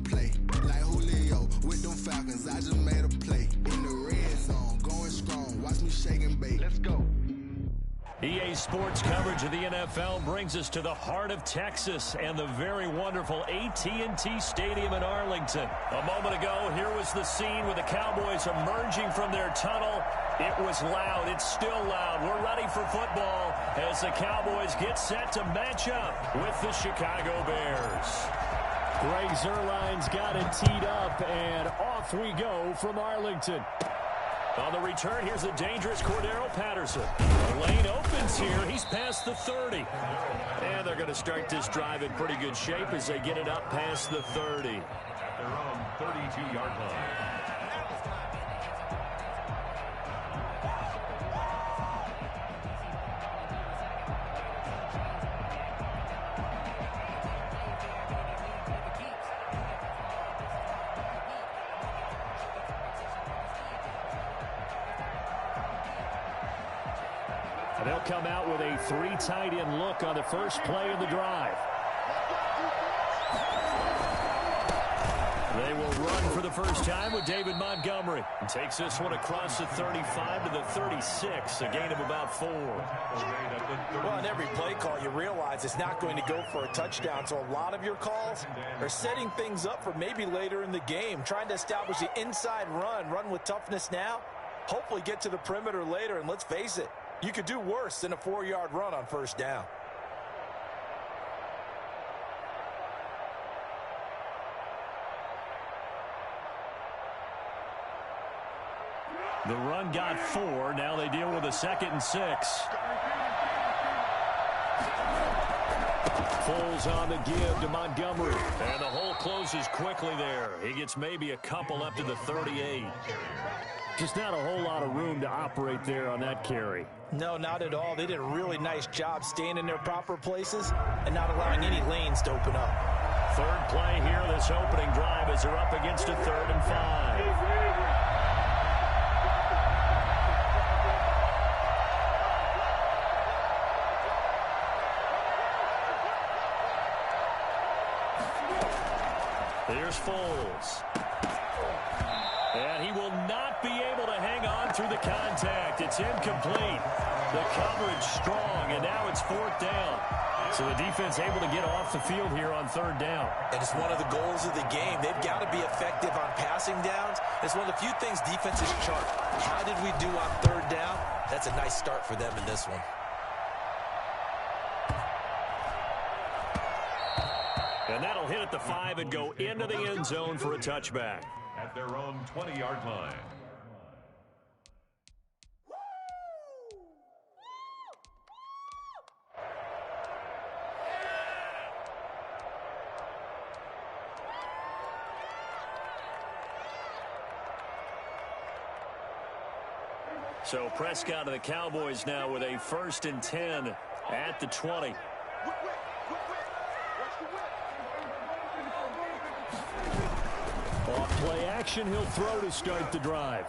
play. Like Julio with them Falcons, I just made a play. In the red zone, going strong, watch me shake and bake. Let's go. EA Sports coverage of the NFL brings us to the heart of Texas and the very wonderful AT&T Stadium in Arlington. A moment ago, here was the scene with the Cowboys emerging from their tunnel. It was loud. It's still loud. We're ready for football as the Cowboys get set to match up with the Chicago Bears. Greg Zuerlein's got it teed up, and off we go from Arlington. On the return, here's the dangerous Cordero Patterson. The lane opens here. He's past the 30. And they're going to start this drive in pretty good shape as they get it up past the 30. At their own 32-yard line. They'll come out with a three tight end look on the first play of the drive. They will run for the first time with David Montgomery. And takes this one across the 35 to the 36, a gain of about 4. Well, in every play call, you realize it's not going to go for a touchdown. So a lot of your calls are setting things up for maybe later in the game, trying to establish the inside run with toughness now, hopefully get to the perimeter later, and let's face it, you could do worse than a 4-yard run on first down. The run got 4. Now they deal with a 2nd and 6. Foles on the give to Montgomery. And the hole closes quickly there. He gets maybe a couple up to the 38. Just not a whole lot of room to operate there on that carry. No, not at all. They did a really nice job staying in their proper places and not allowing any lanes to open up. Third play here, this opening drive, as they're up against a 3rd and 5. Here's Foles. And he will not be able to hang on through the contact. It's incomplete. The coverage strong, and now it's 4th down. So the defense able to get off the field here on 3rd down. And it's one of the goals of the game. They've got to be effective on passing downs. It's one of the few things defenses chart. How did we do on 3rd down? That's a nice start for them in this one. And that'll hit at the 5 and go into the end zone for a touchback. At their own 20-yard line. So Prescott of the Cowboys now with a 1st and 10 at the 20. Off play action, he'll throw to start the drive.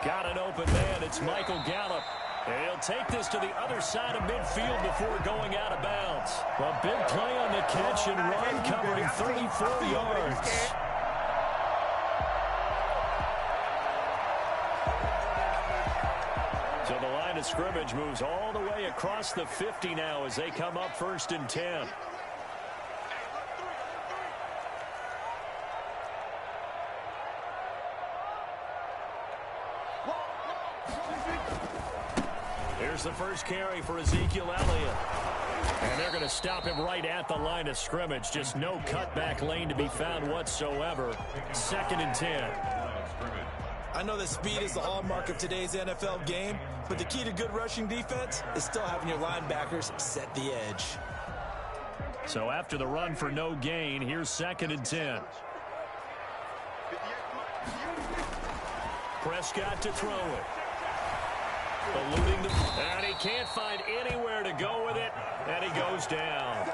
Got an open man, it's Michael Gallup. And he'll take this to the other side of midfield before going out of bounds. A big play on the catch and run, covering 34 yards. So the line of scrimmage moves all the way across the 50 now as they come up 1st and 10. Here's the first carry for Ezekiel Elliott. And they're going to stop him right at the line of scrimmage. Just no cutback lane to be found whatsoever. 2nd and 10. I know that speed is the hallmark of today's NFL game, but the key to good rushing defense is still having your linebackers set the edge. So after the run for no gain, here's 2nd and 10. Prescott to throw it. Eluding the, and he can't find anywhere to go with it, and he goes down.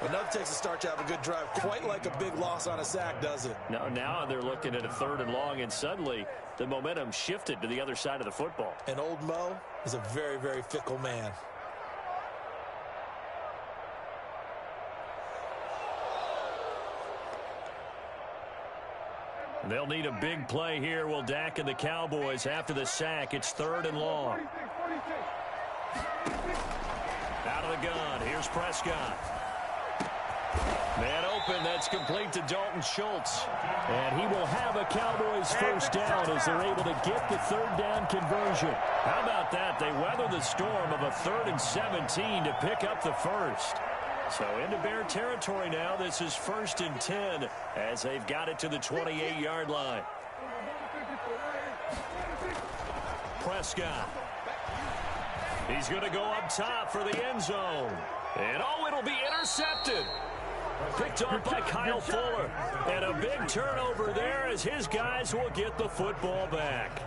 Enough takes a start to have a good drive, quite like a big loss on a sack, does it? Now they're looking at a 3rd and long, and suddenly the momentum shifted to the other side of the football. And old Mo is a very, very fickle man. They'll need a big play here. Will Dak and the Cowboys after the sack. It's 3rd and long. Out of the gun. Here's Prescott. Man open. That's complete to Dalton Schultz. And he will have a Cowboys first down as they're able to get the 3rd down conversion. How about that? They weather the storm of a 3rd and 17 to pick up the first. So into Bear territory now. This is 1st and 10 as they've got it to the 28-yard line. Prescott. He's going to go up top for the end zone. And oh, it'll be intercepted. Picked off by Kyle Fuller. And a big turnover there as his guys will get the football back.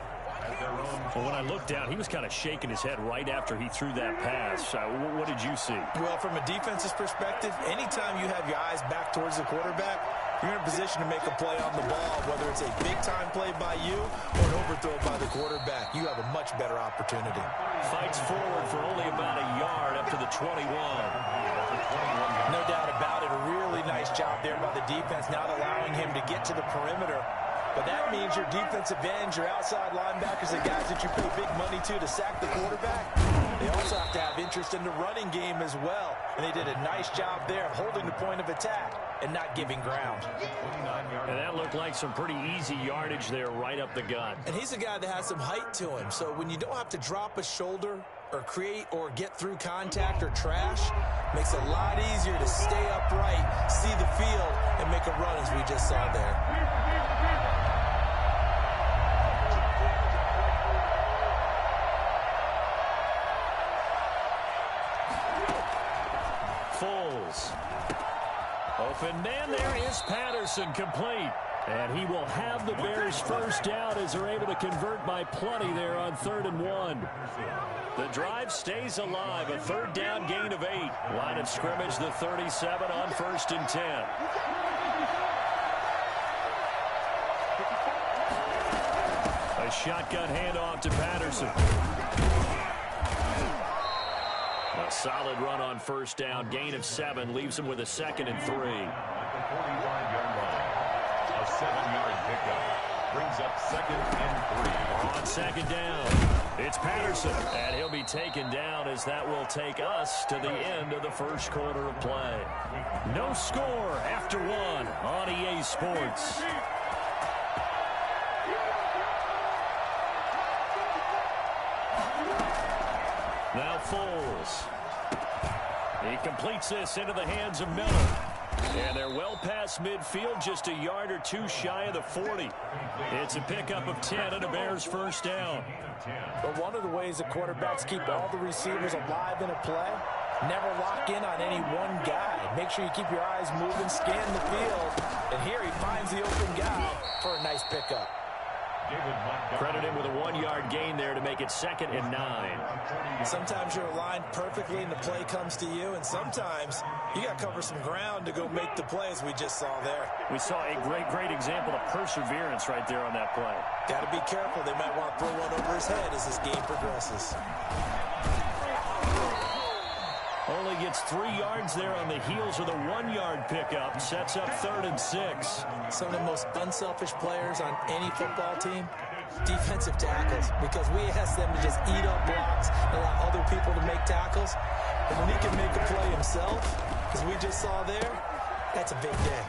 Well, when I looked down, he was kind of shaking his head right after he threw that pass. What did you see? Well, from a defense's perspective, anytime you have your eyes back towards the quarterback, you're in a position to make a play on the ball, whether it's a big-time play by you or an overthrow by the quarterback. You have a much better opportunity. Fights forward for only about a yard up to the 21. No doubt about it. A really nice job there by the defense, not allowing him to get to the perimeter. But that means your defensive ends, your outside linebackers, the guys that you pay big money to sack the quarterback, they also have to have interest in the running game as well. And they did a nice job there of holding the point of attack and not giving ground. And that looked like some pretty easy yardage there right up the gut. And he's a guy that has some height to him. So when you don't have to drop a shoulder or create or get through contact or trash, makes it a lot easier to stay upright, see the field, and make a run as we just saw there. Open man, there is Patterson, complete. And he will have the Bears first down as they're able to convert by plenty there on 3rd and 1. The drive stays alive, a 3rd down gain of 8. Line of scrimmage, the 37 on 1st and 10. A shotgun handoff to Patterson. A solid run on 1st down, gain of 7, leaves him with a 2nd and 3. A 7-yard pickup brings up 2nd and 3. On 2nd down, it's Patterson, and he'll be taken down as that will take us to the end of the 1st quarter of play. No score after 1 on EA Sports. Now Foles. He completes this into the hands of Miller. And they're well past midfield, just a yard or 2 shy of the 40. It's a pickup of 10 and a Bears first down. But one of the ways the quarterbacks keep all the receivers alive in a play, never lock in on any one guy. Make sure you keep your eyes moving, scan the field. And here he finds the open guy for a nice pickup. Credit him with a 1-yard gain there to make it 2nd and 9. Sometimes you're aligned perfectly and the play comes to you, and sometimes you got to cover some ground to go make the play, as we just saw there. We saw a great example of perseverance right there on that play. Got to be careful. They might want to throw one over his head as this game progresses. Only gets 3 yards there on the heels of the 1-yard pickup. Sets up 3rd and 6. Some of the most unselfish players on any football team, defensive tackles, because we ask them to just eat up blocks and allow other people to make tackles. And when he can make a play himself, as we just saw there, that's a big day.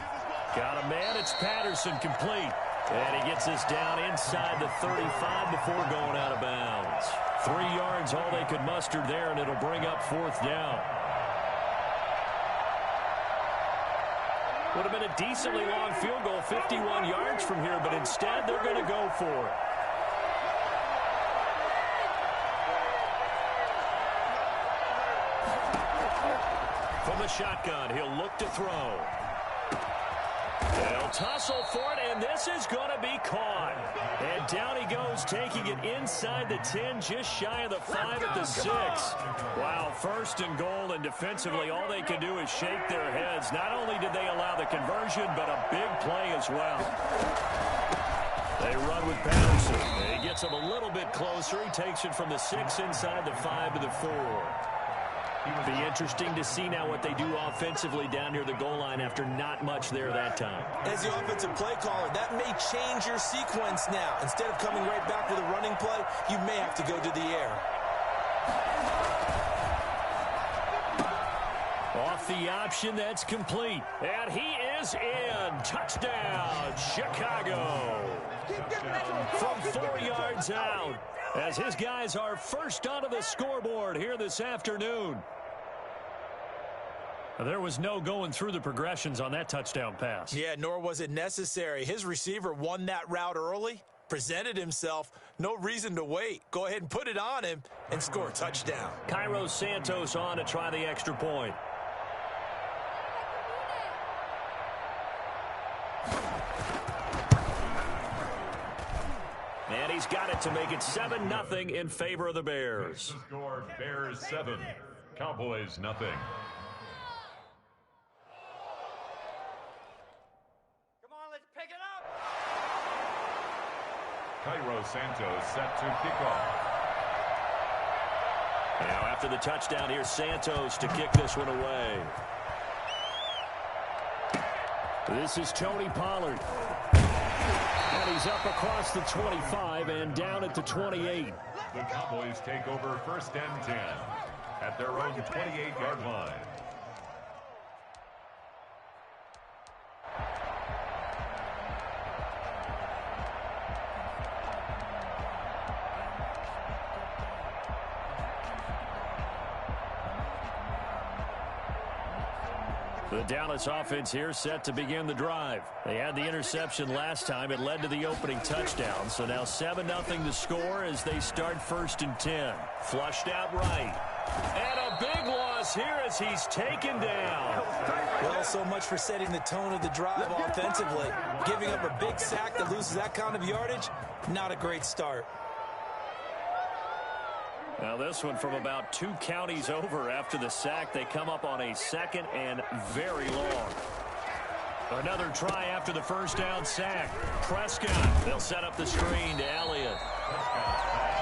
Got a man. It's Patterson, complete. And he gets this down inside the 35 before going out of bounds. 3 yards, all they could muster there, and it'll bring up 4th down. Would have been a decently long field goal, 51 yards from here, but instead they're going to go for it. From the shotgun, he'll look to throw. They'll tussle for it, and this is going to be caught. And down he goes, taking it inside the 10, just shy of the 5 at the 6. Wow, 1st and goal, and defensively all they can do is shake their heads. Not only did they allow the conversion, but a big play as well. They run with Patterson. He gets him a little bit closer. He takes it from the 6 inside the 5 to the 4. Be interesting to see now what they do offensively down near the goal line after not much there that time. As the offensive play caller, that may change your sequence now. Instead of coming right back with a running play, you may have to go to the air. Off the option, that's complete. And he is in. Touchdown, Chicago. From 4 yards out, as his guys are first onto the scoreboard here this afternoon. There was no going through the progressions on that touchdown pass. Yeah, nor was it necessary. His receiver won that route early, presented himself, no reason to wait. Go ahead and put it on him and score a touchdown. Cairo Santos on to try the extra point. And he's got it to make it 7-0 in favor of the Bears. The score, Bears 7, Cowboys nothing. Come on, let's pick it up. Cairo Santos set to kick off. Now after the touchdown, here's Santos to kick this one away. This is Tony Pollard. And he's up across the 25 and down at the 28. The Cowboys take over 1st and 10 at their own 28-yard line. The Dallas offense here set to begin the drive. They had the interception last time. It led to the opening touchdown. So now 7-0 the score as they start 1st and 10. Flushed out right. And a big loss here as he's taken down. Well, so much for setting the tone of the drive offensively. Giving up a big sack that loses that kind of yardage, not a great start. Now this one from about 2 counties over after the sack. They come up on a 2nd and very long. Another try after the first down sack. Prescott, they'll set up the screen to Elliott.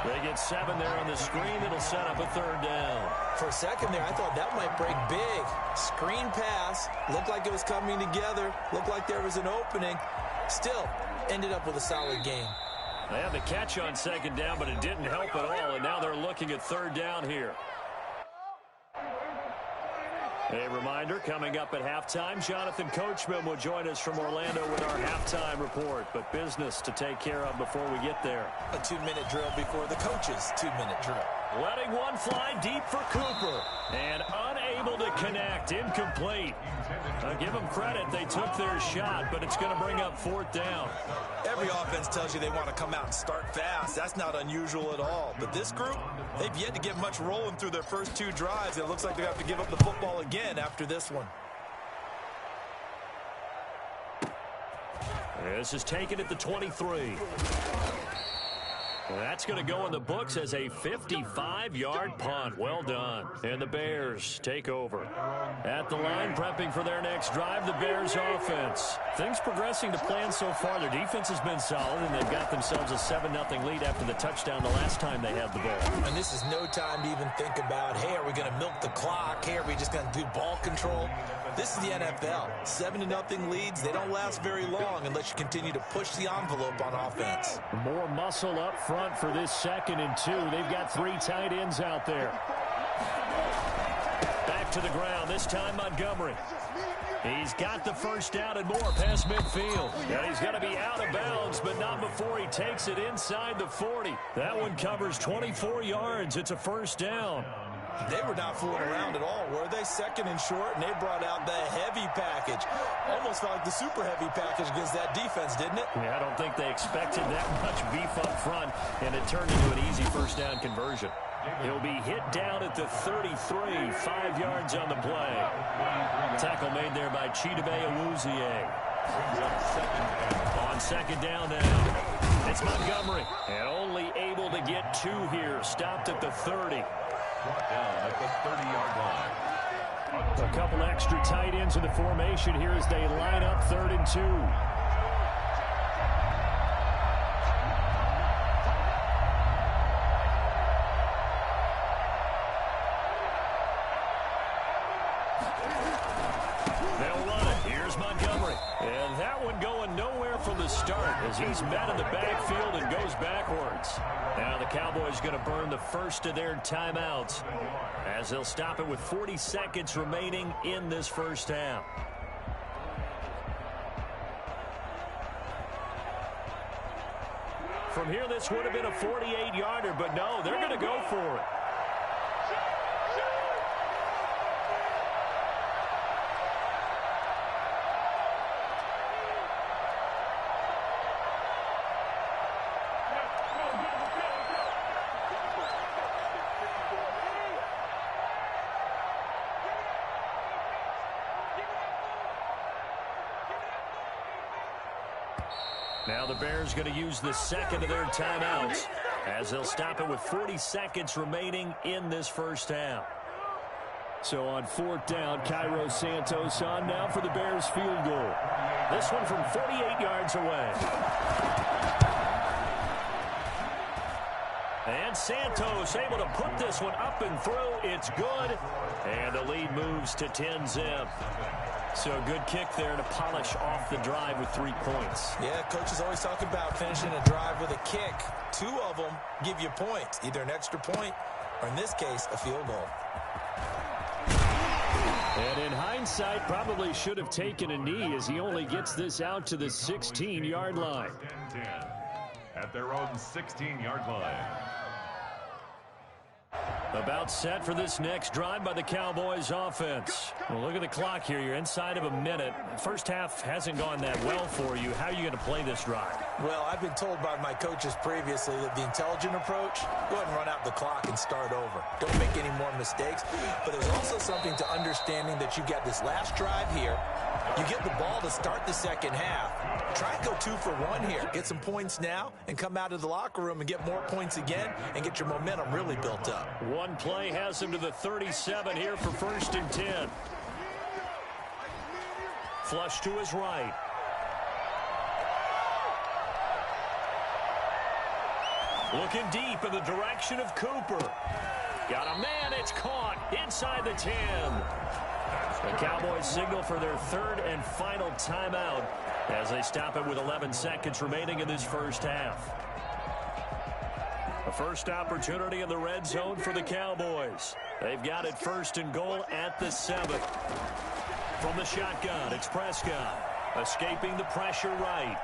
They get 7 there on the screen. It'll set up a 3rd down. For a second there, I thought that might break big. Screen pass, looked like it was coming together, looked like there was an opening. Still, ended up with a solid game. They had the catch on 2nd down, but it didn't help at all, and now they're looking at 3rd down here. A reminder, coming up at halftime, Jonathan Coachman will join us from Orlando with our halftime report, but business to take care of before we get there. A 2-minute drill before the coach's 2-minute drill. Letting one fly deep for Cooper, and unable to connect, incomplete. Give them credit, they took their shot, but it's going to bring up 4th down. Every offense tells you they want to come out and start fast. That's not unusual at all. But this group, they've yet to get much rolling through their first 2 drives. It looks like they have to give up the football again after this one. This is taken at the 23. That's going to go in the books as a 55-yard punt. Well done. And the Bears take over. At the line, prepping for their next drive, the Bears offense. Things progressing to plan so far. Their defense has been solid, and they've got themselves a 7-0 lead after the touchdown the last time they had the ball. And this is no time to even think about, hey, are we going to milk the clock? Hey, are we just going to do ball control? This is the NFL. 7-0 leads, they don't last very long unless you continue to push the envelope on offense. More muscle up front for this 2nd and 2. They've got 3 tight ends out there. Back to the ground, this time Montgomery. He's got the first down and more past midfield. And he's going to be out of bounds, but not before he takes it inside the 40. That one covers 24 yards. It's a 1st down. They were not fooling around at all, were they? 2nd and short, and they brought out the heavy package. Almost felt like the super heavy package against that defense, didn't it? Yeah, I don't think they expected that much beef up front, and it turned into an easy 1st down conversion. He'll be hit down at the 33, 5 yards on the play. Tackle made there by Chidobe Awuzie. On 2nd down now, it's Montgomery, and only able to get 2 here. Stopped at the 30. Brought down at the 30-yard line. A couple extra tight ends in the formation here as they line up 3rd and 2. the start as he's met in the backfield and goes backwards. Now the Cowboys going to burn the first of their timeouts as they'll stop it with 40 seconds remaining in this first half. From here, this would have been a 48-yarder, but no, they're going to go for it. Now the Bears going to use the second of their timeouts as they'll stop it with 40 seconds remaining in this first half. So on fourth down, Cairo Santos on now for the Bears field goal. This one from 48 yards away. And Santos able to put this one up and through. It's good. And the lead moves to 10-zip. So a good kick there to polish off the drive with 3 points. Yeah, coaches always talk about finishing a drive with a kick. 2 of them give you points, either an extra point or, in this case, a field goal. And in hindsight, probably should have taken a knee as he only gets this out to the 16-yard line. 10-10 at their own 16-yard line. About set for this next drive by the Cowboys offense. Well, look at the clock here. You're inside of a minute. First half hasn't gone that well for you. How are you going to play this drive? Well, I've been told by my coaches previously that the intelligent approach, go ahead and run out the clock and start over. Don't make any more mistakes. But there's also something to understanding that you get this last drive here. You get the ball to start the second half. Try and go 2 for 1 here. Get some points now and come out of the locker room and get more points again and get your momentum really built up. One play has him to the 37 here for 1st and 10. Flush to his right. Looking deep in the direction of Cooper. Got a man, it's caught inside the 10. The Cowboys signal for their 3rd and final timeout as they stop it with 11 seconds remaining in this first half. A first opportunity in the red zone for the Cowboys. They've got it 1st and goal at the 7. From the shotgun, it's Prescott. Escaping the pressure right.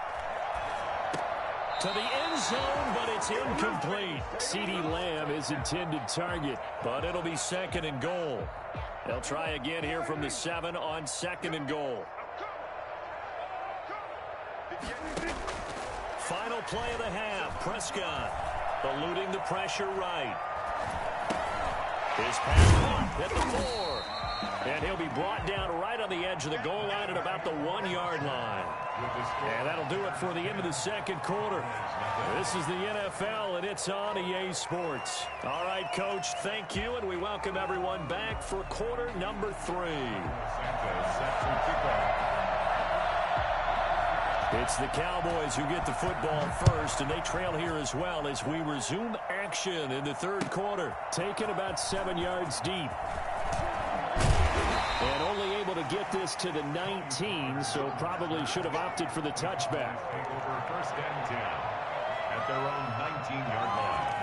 To the end zone, but it's incomplete. CeeDee Lamb is intended target, but it'll be 2nd and goal. They'll try again here from the 7 on 2nd and goal. Final play of the half. Prescott eluding the pressure right. His pass hit the 4. And he'll be brought down right on the edge of the goal line at about the 1-yard line. And that'll do it for the end of the second quarter. This is the NFL, and it's on EA Sports. All right, Coach, thank you, and we welcome everyone back for quarter number 3. It's the Cowboys who get the football first, and they trail here as well as we resume action in the 3rd quarter. Taken about 7 yards deep. And only able to get this to the 19, so probably should have opted for the touchback. Take over 1st and 10 at their own 19-yard line.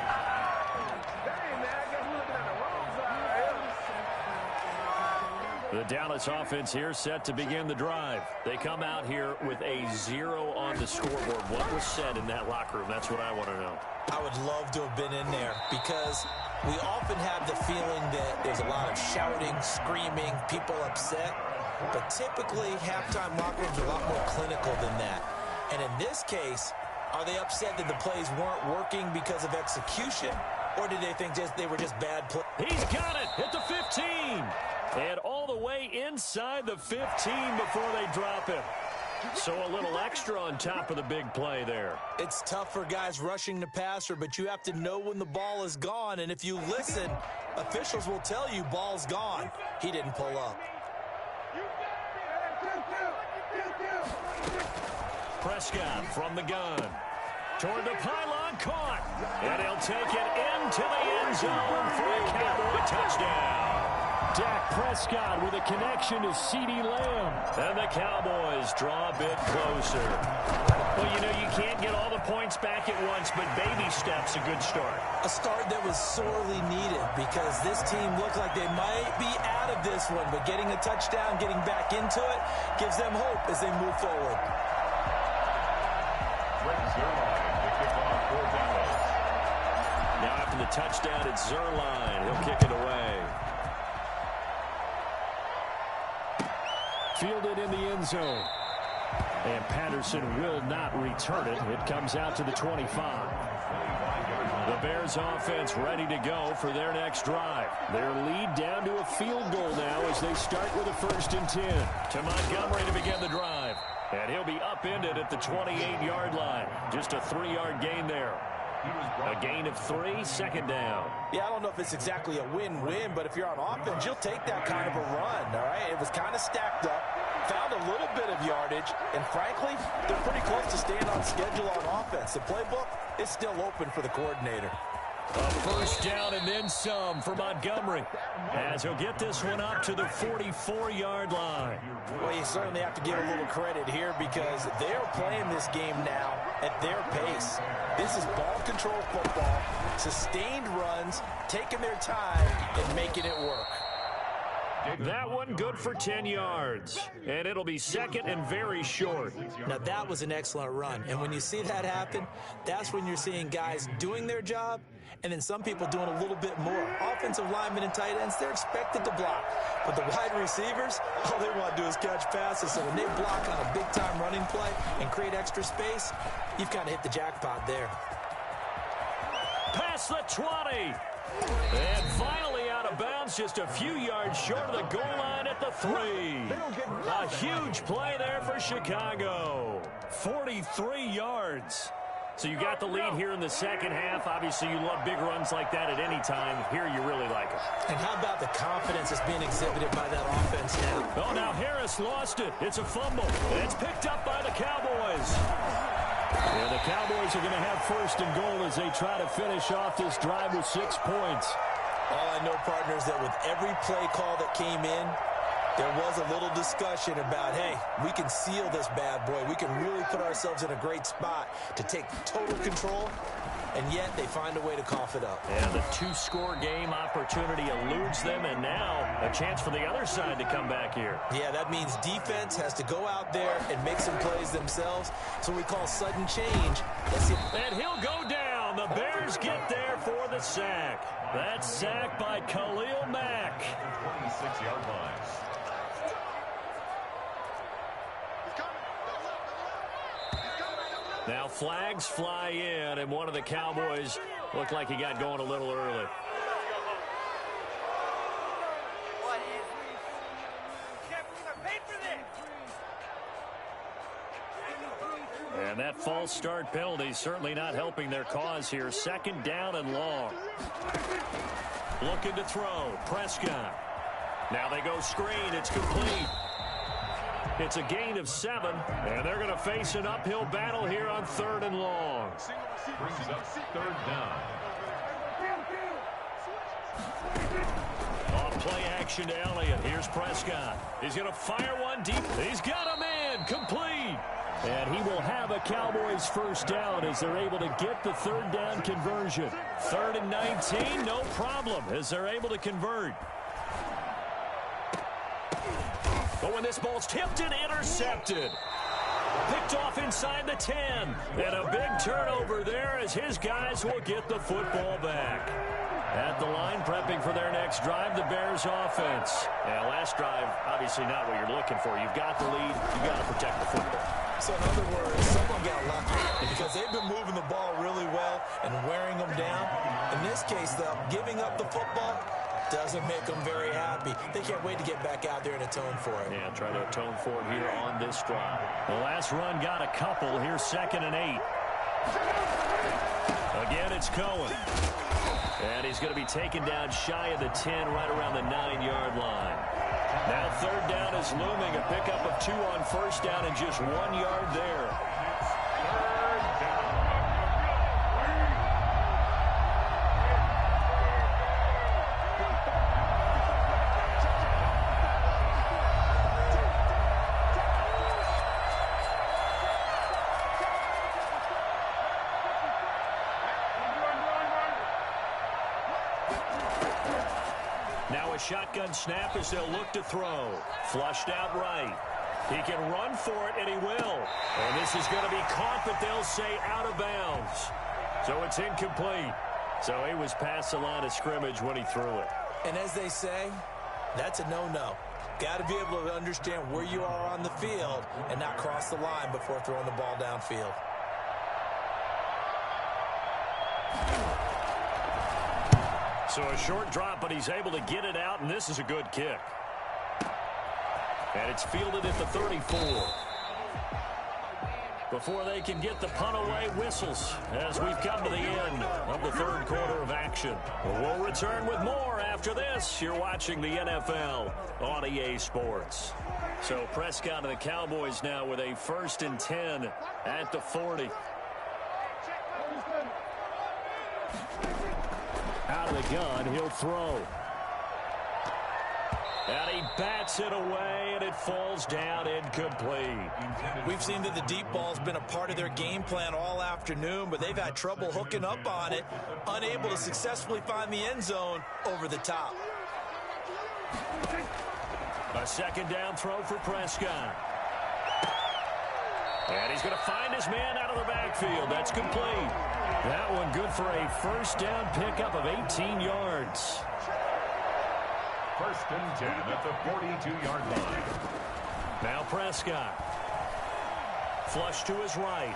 The Dallas offense here set to begin the drive. They come out here with a 0 on the scoreboard. What was said in that locker room? That's what I want to know. I would love to have been in there because we often have the feeling that there's a lot of shouting, screaming, people upset. But typically, halftime locker rooms are a lot more clinical than that. And in this case, are they upset that the plays weren't working because of execution? Or did they think they were just bad plays? He's got it at the 15. And all the way inside the 15 before they drop him. So a little extra on top of the big play there. It's tough for guys rushing the passer, but you have to know when the ball is gone. And if you listen, officials will tell you ball's gone. He didn't pull up. Prescott from the gun. Toward the pylon, caught. And he'll take it into the end zone for a Cowboy touchdown. Dak Prescott with a connection to CeeDee Lamb. And the Cowboys draw a bit closer. Well, points back at once, but baby steps a good start. A start that was sorely needed because this team looked like they might be out of this one, but getting a touchdown, getting back into it, gives them hope as they move forward. Now after the touchdown, it's Zerline. He'll kick it away. Fielded in the end zone. And Patterson will not return it. It comes out to the 25. The Bears offense ready to go for their next drive. Their lead down to a field goal now as they start with a 1st and 10. To Montgomery to begin the drive. And he'll be upended at the 28-yard line. Just a 3-yard gain there. A gain of 3, 2nd down. Yeah, I don't know if it's exactly a win-win, but if you're on offense, you'll take that kind of a run, all right? It was kind of stacked up, found a little bit of yardage, and frankly, they're pretty close to staying on schedule on offense. The playbook is still open for the coordinator. A 1st down and then some for Montgomery as he'll get this one up to the 44-yard line. Well, you certainly have to give a little credit here because they're playing this game now at their pace. This is ball control football, sustained runs, taking their time and making it work. That one good for 10 yards. And it'll be 2nd and very short. Now, that was an excellent run. And when you see that happen, that's when you're seeing guys doing their job and then some people doing a little bit more. Offensive linemen and tight ends, they're expected to block. But the wide receivers, all they want to do is catch passes. So when they block on a big-time running play and create extra space, you've kind of hit the jackpot there. Past the 20. And finally out of bounds, just a few yards short of the goal line at the 3. A huge play there for Chicago. 43 yards. So you got the lead here in the second half. Obviously, you love big runs like that at any time. Here you really like it. And how about the confidence that's being exhibited by that offense now? Oh, now Harris lost it. It's a fumble. And it's picked up by the Cowboys. And the Cowboys are going to have 1st and goal as they try to finish off this drive with 6 points. All I know, partners, that with every play call that came in, there was a little discussion about, hey, we can seal this bad boy. We can really put ourselves in a great spot to take total control, and yet they find a way to cough it up. And the 2-score game opportunity eludes them, and now a chance for the other side to come back here. Yeah, that means defense has to go out there and make some plays themselves. So we call sudden change. Let's see. And he'll go down. The Bears get there for the sack. That's sacked by Khalil Mack. 26-yard line. Now flags fly in, and one of the Cowboys looked like he got going a little early. And that false start penalty certainly not helping their cause here. 2nd down and long. Looking to throw. Prescott. Now they go screen. It's complete. It's a gain of 7, and they're going to face an uphill battle here on 3rd and long. Brings up 3rd down. Off play action to Elliott. Here's Prescott. He's going to fire one deep. He's got him in. Complete. And he will have a Cowboys 1st down as they're able to get the 3rd down conversion. 3rd and 19, no problem as they're able to convert. But when this ball's tipped and intercepted. Picked off inside the 10. And a big turnover there as his guys will get the football back. At the line, prepping for their next drive, the Bears offense. And last drive, obviously not what you're looking for. You've got the lead. You've got to protect the football. So in other words, someone got lucky because they've been moving the ball really well and wearing them down. In this case, though, giving up the football doesn't make them very happy. They can't wait to get back out there and atone for it. Yeah, try to atone for it here on this drive. The last run got a couple. Here's 2nd and 8. Again, it's Cohen. And he's going to be taken down shy of the 10, right around the 9-yard line. Now 3rd down is looming. A pickup of 2 on 1st down and just 1 yard there. 3rd down. Now a shotgun snap as they'll look to throw. Flushed out right. He can run for it, and he will. And this is going to be caught, but they'll say out of bounds. So it's incomplete. So he was past the line of scrimmage when he threw it. And as they say, that's a no-no. Got to be able to understand where you are on the field and not cross the line before throwing the ball downfield. So a short drop, but he's able to get it out, and this is a good kick. And it's fielded at the 34. Before they can get the punt away, whistles as we've come to the end of the third quarter of action. We'll return with more after this. You're watching the NFL on EA Sports. So Prescott and the Cowboys now with a 1st and 10 at the 40. Out of the gun, he'll throw. And he bats it away, and it falls down incomplete. We've seen that the deep ball's been a part of their game plan all afternoon, but they've had trouble hooking up on it, unable to successfully find the end zone over the top. A 2nd down throw for Prescott. And he's going to find his man out of the backfield. That's complete. That one good for a 1st down pickup of 18 yards. 1st and 10 at the 42-yard line. Now Prescott. Flush to his right.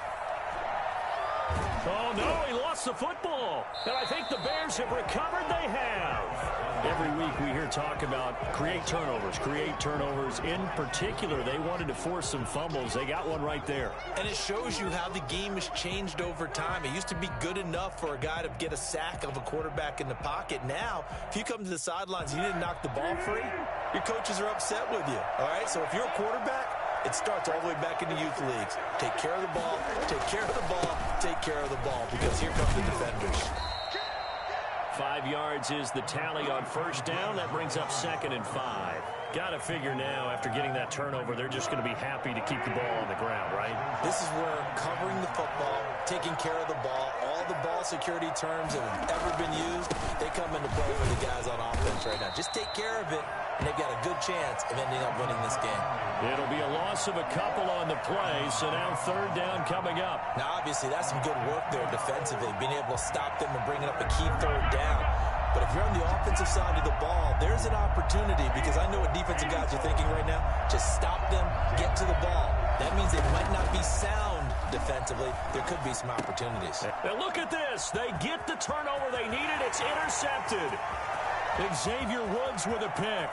Oh, no, he lost the football. And I think the Bears have recovered. They have. Every week we hear talk about create turnovers. In particular, they wanted to force some fumbles. They got one right there. And it shows you how the game has changed over time. It used to be good enough for a guy to get a sack of a quarterback in the pocket. Now, if you come to the sidelines and you didn't knock the ball free, your coaches are upset with you. All right, so if you're a quarterback, it starts all the way back in the youth leagues. Take care of the ball, take care of the ball, take care of the ball, because here come the defenders. 5 yards is the tally on 1st down. That brings up 2nd and 5. Got to figure now, after getting that turnover, they're just going to be happy to keep the ball on the ground, right? This is where covering the football, taking care of the ball, all the ball security terms that have ever been used, they come into play with the guys on offense right now. Just take care of it, and they've got a good chance of ending up winning this game. It'll be a loss of a couple on the play, so now 3rd down coming up. Now, obviously, that's some good work there defensively, being able to stop them and bringing up a key 3rd down. But if you're on the offensive side of the ball, there's an opportunity, because I know what defensive guys are thinking right now. Just stop them, get to the ball. That means they might not be sound defensively. There could be some opportunities. Now look at this. They get the turnover they needed. It's intercepted. Xavier Woods with a pick.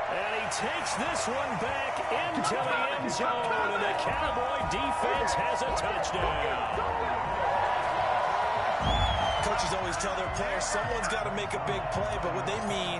And he takes this one back into the end zone, and the Cowboy defense has a touchdown. Coaches always tell their players someone's got to make a big play, but what they mean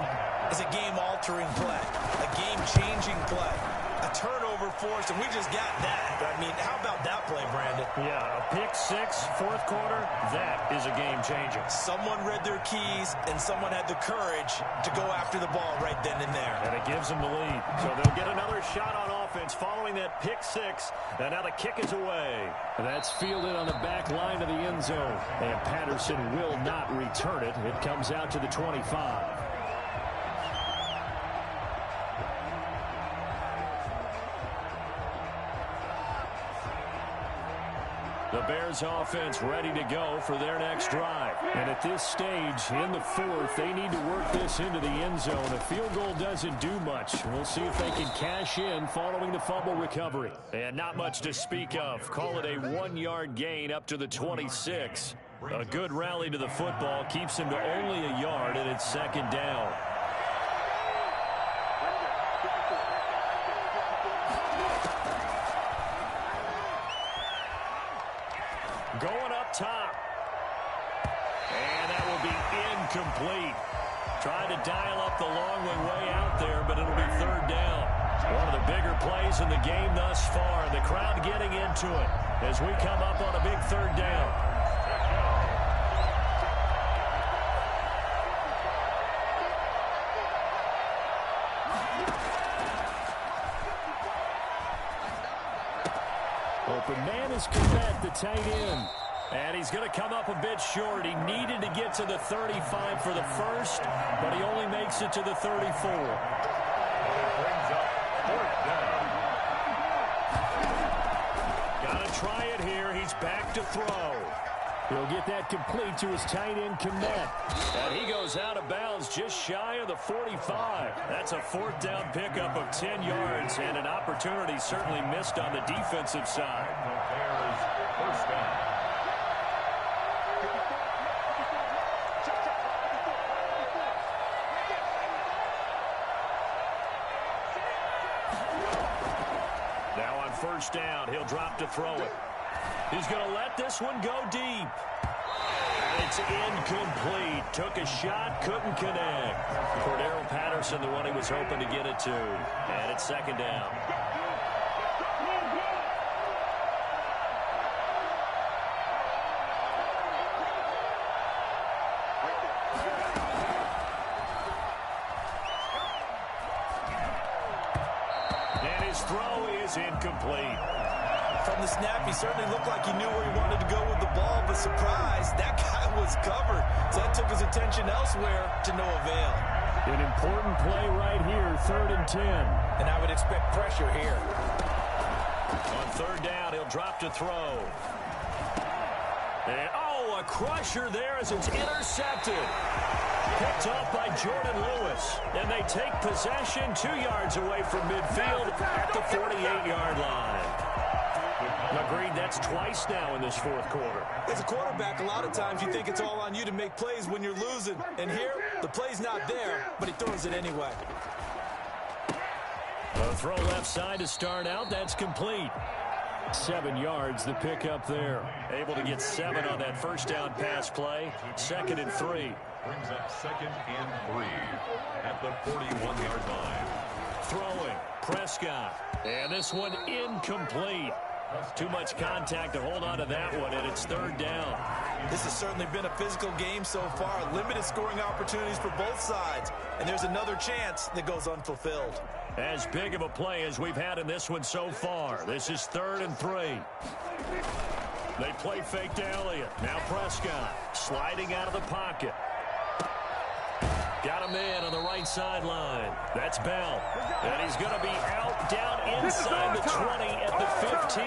is a game-altering play, a game-changing play, a turnover force, and we just got that. I mean, how about that play, Brandon? Yeah, a pick 6, 4th quarter, that is a game changer. Someone read their keys, and someone had the courage to go after the ball right then and there. And it gives them the lead. So they'll get another shot on offense following that pick 6, and now the kick is away. And that's fielded on the back line of the end zone, and Patterson will not return it. It comes out to the 25. The Bears offense ready to go for their next drive. And at this stage, in the 4th, they need to work this into the end zone. A field goal doesn't do much. We'll see if they can cash in following the fumble recovery. And not much to speak of. Call it a 1-yard gain up to the 26. A good rally to the football keeps him to only a yard, and it's 2nd down. Going up top. And that will be incomplete. Trying to dial up the long way out there, but it'll be 3rd down. One of the bigger plays in the game thus far. The crowd getting into it as we come up on a big 3rd down. Open man is Komet, the tight end. And he's going to come up a bit short. He needed to get to the 35 for the first, but he only makes it to the 34. It brings up fourth down. Got to try it here. He's back to throw. He'll get that complete to his tight end, Connect. And he goes out of bounds just shy of the 45. That's a fourth down pickup of 10 yards and an opportunity certainly missed on the defensive side. Bears first down. Now on first down, he'll drop to throw it. He's going to let this one go deep. And it's incomplete. Took a shot, couldn't connect. Cordero Patterson, the one he was hoping to get it to. And it's second down. And his throw is incomplete. From the snap, he certainly looked like he knew where he wanted to go with the ball, but surprise, that guy was covered. So that took his attention elsewhere to no avail. An important play right here, 3rd and 10. And I would expect pressure here. On third down, he'll drop to throw. And, a crusher there as it's intercepted. Picked off by Jordan Lewis. And they take possession 2 yards away from midfield at the 48-yard line. Agreed, that's twice now in this fourth quarter. As a quarterback, a lot of times you think it's all on you to make plays when you're losing. And here, the play's not there, but he throws it anyway. A throw left side to start out. That's complete. 7 yards, the pickup there. Able to get 7 on that first down pass play. 2nd and 3. Brings up 2nd and 3 at the 41-yard line. Throwing, Prescott. And this one incomplete. Too much contact to hold on to that one, and it's 3rd down. This has certainly been a physical game so far. Limited scoring opportunities for both sides. And there's another chance that goes unfulfilled. As big of a play as we've had in this one so far. This is 3rd and 3. They play fake to Elliott. Now Prescott sliding out of the pocket. Got him in on the right sideline. That's Bell. And he's going to be out down inside the 20 at the 15.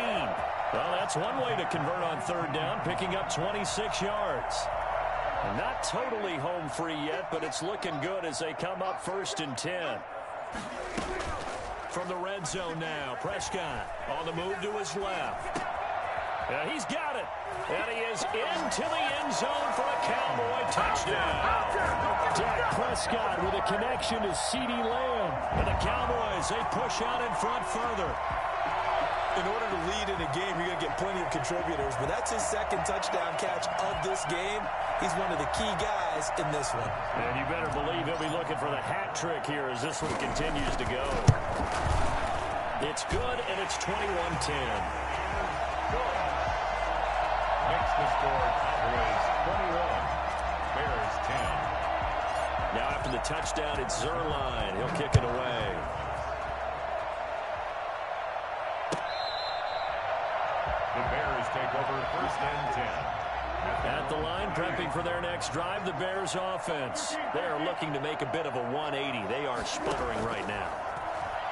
Well, that's one way to convert on 3rd down, picking up 26 yards. Not totally home free yet, but it's looking good as they come up 1st and 10. From the red zone now, Prescott on the move to his left. And he's got it. And he is into the end zone for a Cowboy touchdown. Dak Prescott with a connection to CeeDee Lamb. And the Cowboys, they push out in front further. In order to lead in a game, you're going to get plenty of contributors. But that's his 2nd touchdown catch of this game. He's one of the key guys in this one. And you better believe he'll be looking for the hat trick here as this one continues to go. It's good, and it's 21-10. Makes the score Cowboys 21, Bears 10. Now after the touchdown, it's Zerline. He'll kick it away. The Bears take over 1st and 10. At the line, prepping for their next drive, the Bears offense. They're looking to make a bit of a 180. They are sputtering right now.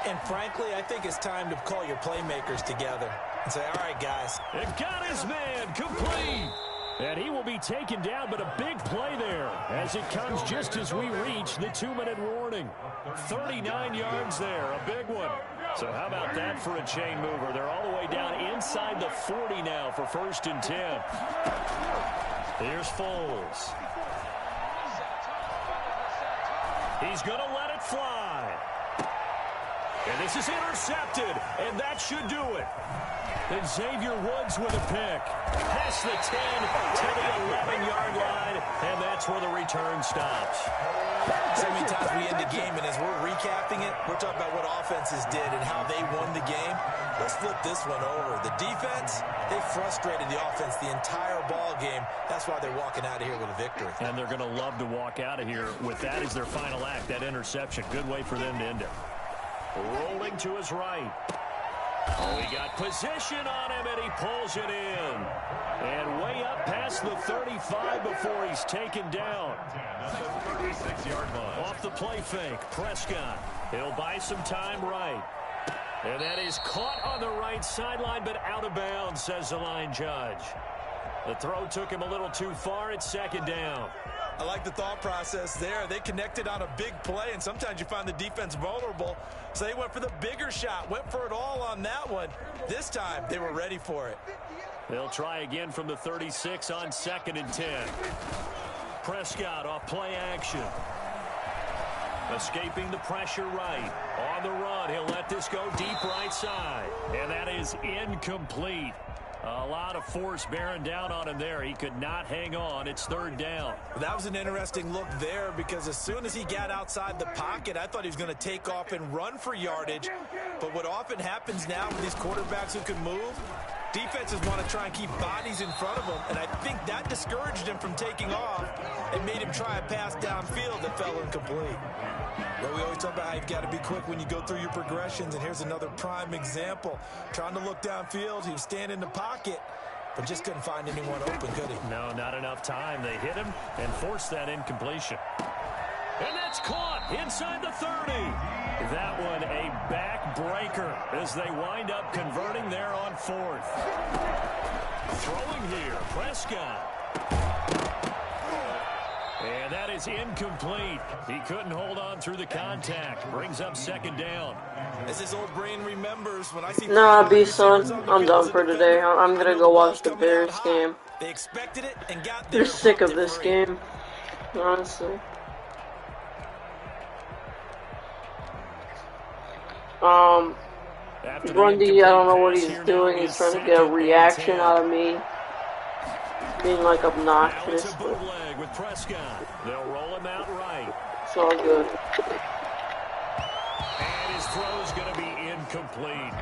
And frankly, I think it's time to call your playmakers together and say, all right, guys. It got his man complete. And he will be taken down, but a big play there as it comes just as we reach the 2-minute warning. 39 yards there, a big one. So how about that for a chain mover? They're all the way down inside the 40 now for 1st and 10. Here's Foles. He's going to let it fly. And this is intercepted, and that should do it. And Xavier Woods with a pick. Past the 10 to the 11-yard line, and that's where the return stops. So many times we end the game, and as we're recapping it, we're talking about what offenses did and how they won the game. Let's flip this one over. The defense, they frustrated the offense the entire ball game. That's why they're walking out of here with a victory. And they're going to love to walk out of here with that as their final act, that interception. Good way for them to end it. Rolling to his right. Oh, he got position on him, and he pulls it in. And way up past the 35 before he's taken down. At the 36-yard line. Off the play fake, Prescott. He'll buy some time right. And that is caught on the right sideline, but out of bounds, says the line judge. The throw took him a little too far. It's second down. I like the thought process there. They connected on a big play, and sometimes you find the defense vulnerable. So they went for the bigger shot, went for it all on that one. This time, they were ready for it. They'll try again from the 36 on 2nd and 10. Prescott off play action. Escaping the pressure right. On the run, he'll let this go deep right side. And that is incomplete. A lot of force bearing down on him there. He could not hang on. It's 3rd down. That was an interesting look there because as soon as he got outside the pocket, I thought he was going to take off and run for yardage. But what often happens now with these quarterbacks who can move, defenses want to try and keep bodies in front of them, and I think that discouraged him from taking off and made him try a pass downfield that fell incomplete. But we always talk about how you've got to be quick when you go through your progressions, and here's another prime example. Trying to look downfield, he was standing in the pocket, but just couldn't find anyone open, could he? No, not enough time. They hit him and forced that incompletion. And that's caught inside the 30. That one a backbreaker as they wind up converting there on 4th. Throwing here, Prescott. And that is incomplete. He couldn't hold on through the contact. Brings up 2nd down. As his old brain remembers, when I see... Nah, B-son, I'm done for today. I'm gonna go watch the Bears game. They expected it and got They're sick of this game, honestly. Bumdi, I don't know what he's doing. He's trying to get a reaction out of me. Being like obnoxious. Now it's a bootleg with Prescott. They'll roll him out right. It's all good. And his throw's going to be incomplete.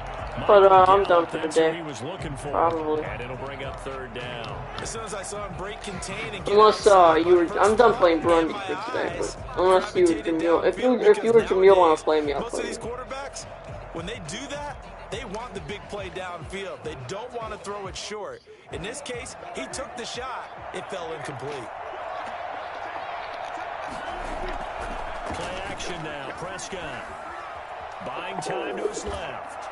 But I'm done for the That's day. what he was looking for. Probably. And it'll bring up 3rd down. As soon as I saw him break contain and get Unless outside, I'm done playing Bumdi for today. But unless you, Jamil, if you or Jamil want to play me, I'll most of play these you. quarterbacks, when they do that, they want the big play downfield. They don't want to throw it short. In this case, he took the shot. It fell incomplete. Play action now. Prescott buying time to his left.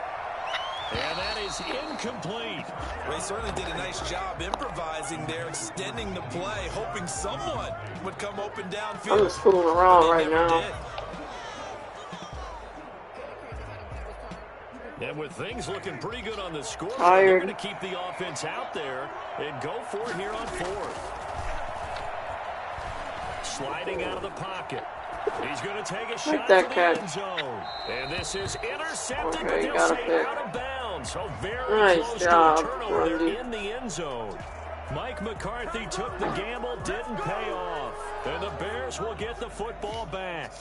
And that is incomplete. Well, he certainly did a nice job improvising there, extending the play, hoping someone would come open downfield. I'm just fooling around right now. Did. And with things looking pretty good on the score, Tired. they're going to keep the offense out there and go for it here on 4th. Sliding out of the pocket. He's going to take a shot that to the catch. end zone. And this is intercepted, Okay, but you they'll got a say pick. out of bounds. So very Nice close job, to a turnover there Bumdi. in the end zone. Mike McCarthy took the gamble, didn't pay off. And the Bears will get the football back.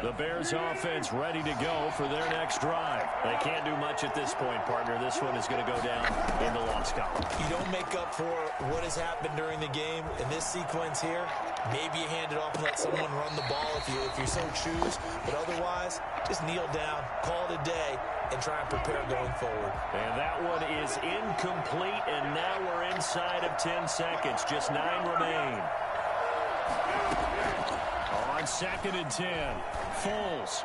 The Bears offense ready to go for their next drive. They can't do much at this point, partner. This one is going to go down in the loss column. You don't make up for what has happened during the game in this sequence here. Maybe you hand it off and let someone run the ball if you so choose. But otherwise, just kneel down, call it a day, and try and prepare going forward. And that one is incomplete, and now we're inside of 10 seconds. Just 9 remain. On 2nd and 10, Foles.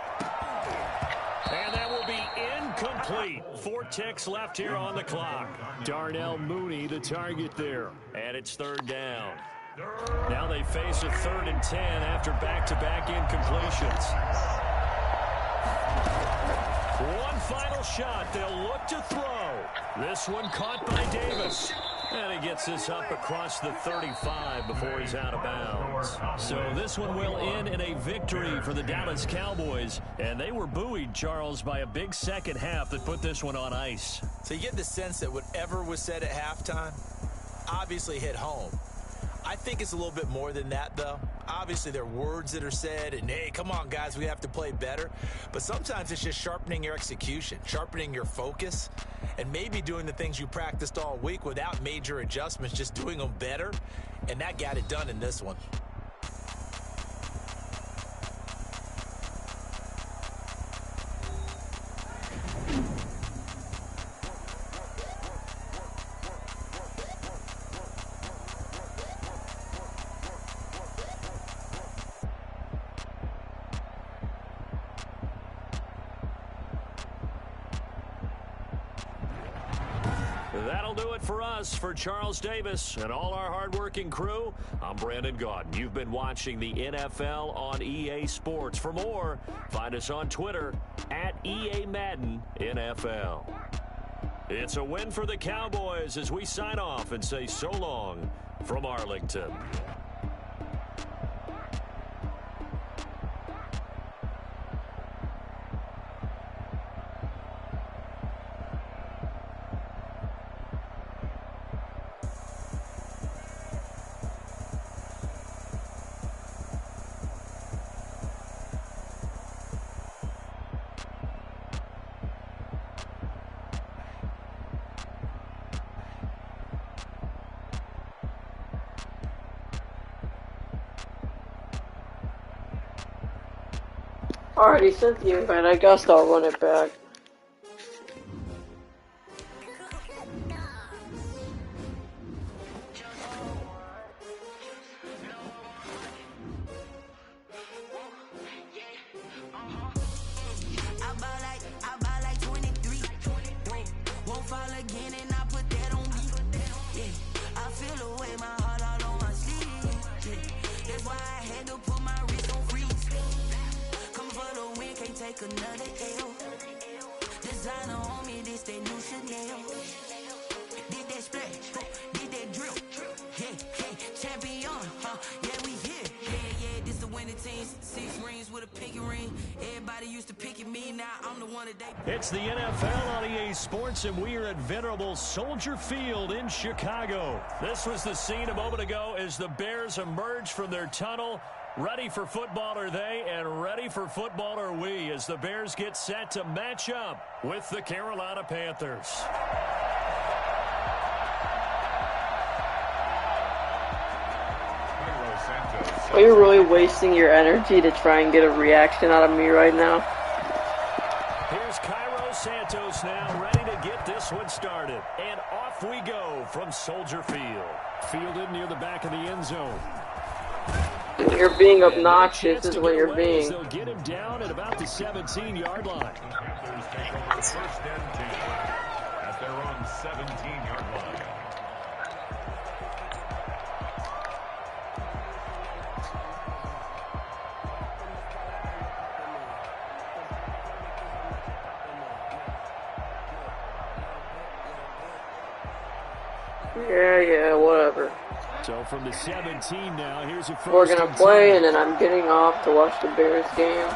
And that will be incomplete. 4 ticks left here on the clock. Darnell Mooney, the target there. And it's 3rd down. Now they face a 3rd and 10 after back-to-back incompletions. One final shot. They'll look to throw. This one caught by Davis. And he gets this up across the 35 before he's out of bounds. So this one will end in a victory for the Dallas Cowboys. And they were buoyed, Charles, by a big second half that put this one on ice. So you get the sense that whatever was said at halftime obviously hit home. I think it's a little bit more than that, though. Obviously, there are words that are said, and, hey, come on, guys, we have to play better. But sometimes it's just sharpening your execution, sharpening your focus, and maybe doing the things you practiced all week without major adjustments, just doing them better. And that got it done in this one. That'll do it for us. For Charles Davis and all our hardworking crew, I'm Brandon Gaudin. You've been watching the NFL on EA Sports. For more, find us on Twitter at EA Madden NFL. It's a win for the Cowboys as we sign off and say so long from Arlington. Already sent the invite, I guess I'll run it back. I buy like 23. Won't fall again and I put that on me. Yeah, I feel away my heart all on my sleeve. Yeah, that's why I had to put my wrist on freeze. Come for the win, can't take another L. Designer on me, this that new Chanel. Did that splash, did that drill. Yeah, champion, yeah, we here. Yeah, this the winning team. 6 rings with a pinky ring. Everybody used to picking me, now I'm the one that they... It's the NFL on EA Sports, and we are at venerable Soldier Field in Chicago. This was the scene a moment ago as the Bears emerged from their tunnel. Ready for football are they, and ready for football are we, as the Bears get set to match up with the Carolina Panthers. Are you really wasting your energy to try and get a reaction out of me right now? Here's Cairo Santos now, ready to get this one started. And off we go from Soldier Field. Fielded near the back of the end zone. You're being obnoxious is what you're being. They'll get him down at about the 17-yard line. Panthers take over first and 10 at their own 17-yard line. Yeah, whatever. So from the 17 now, here's a first. We're gonna play, and then I'm getting off to watch the Bears game.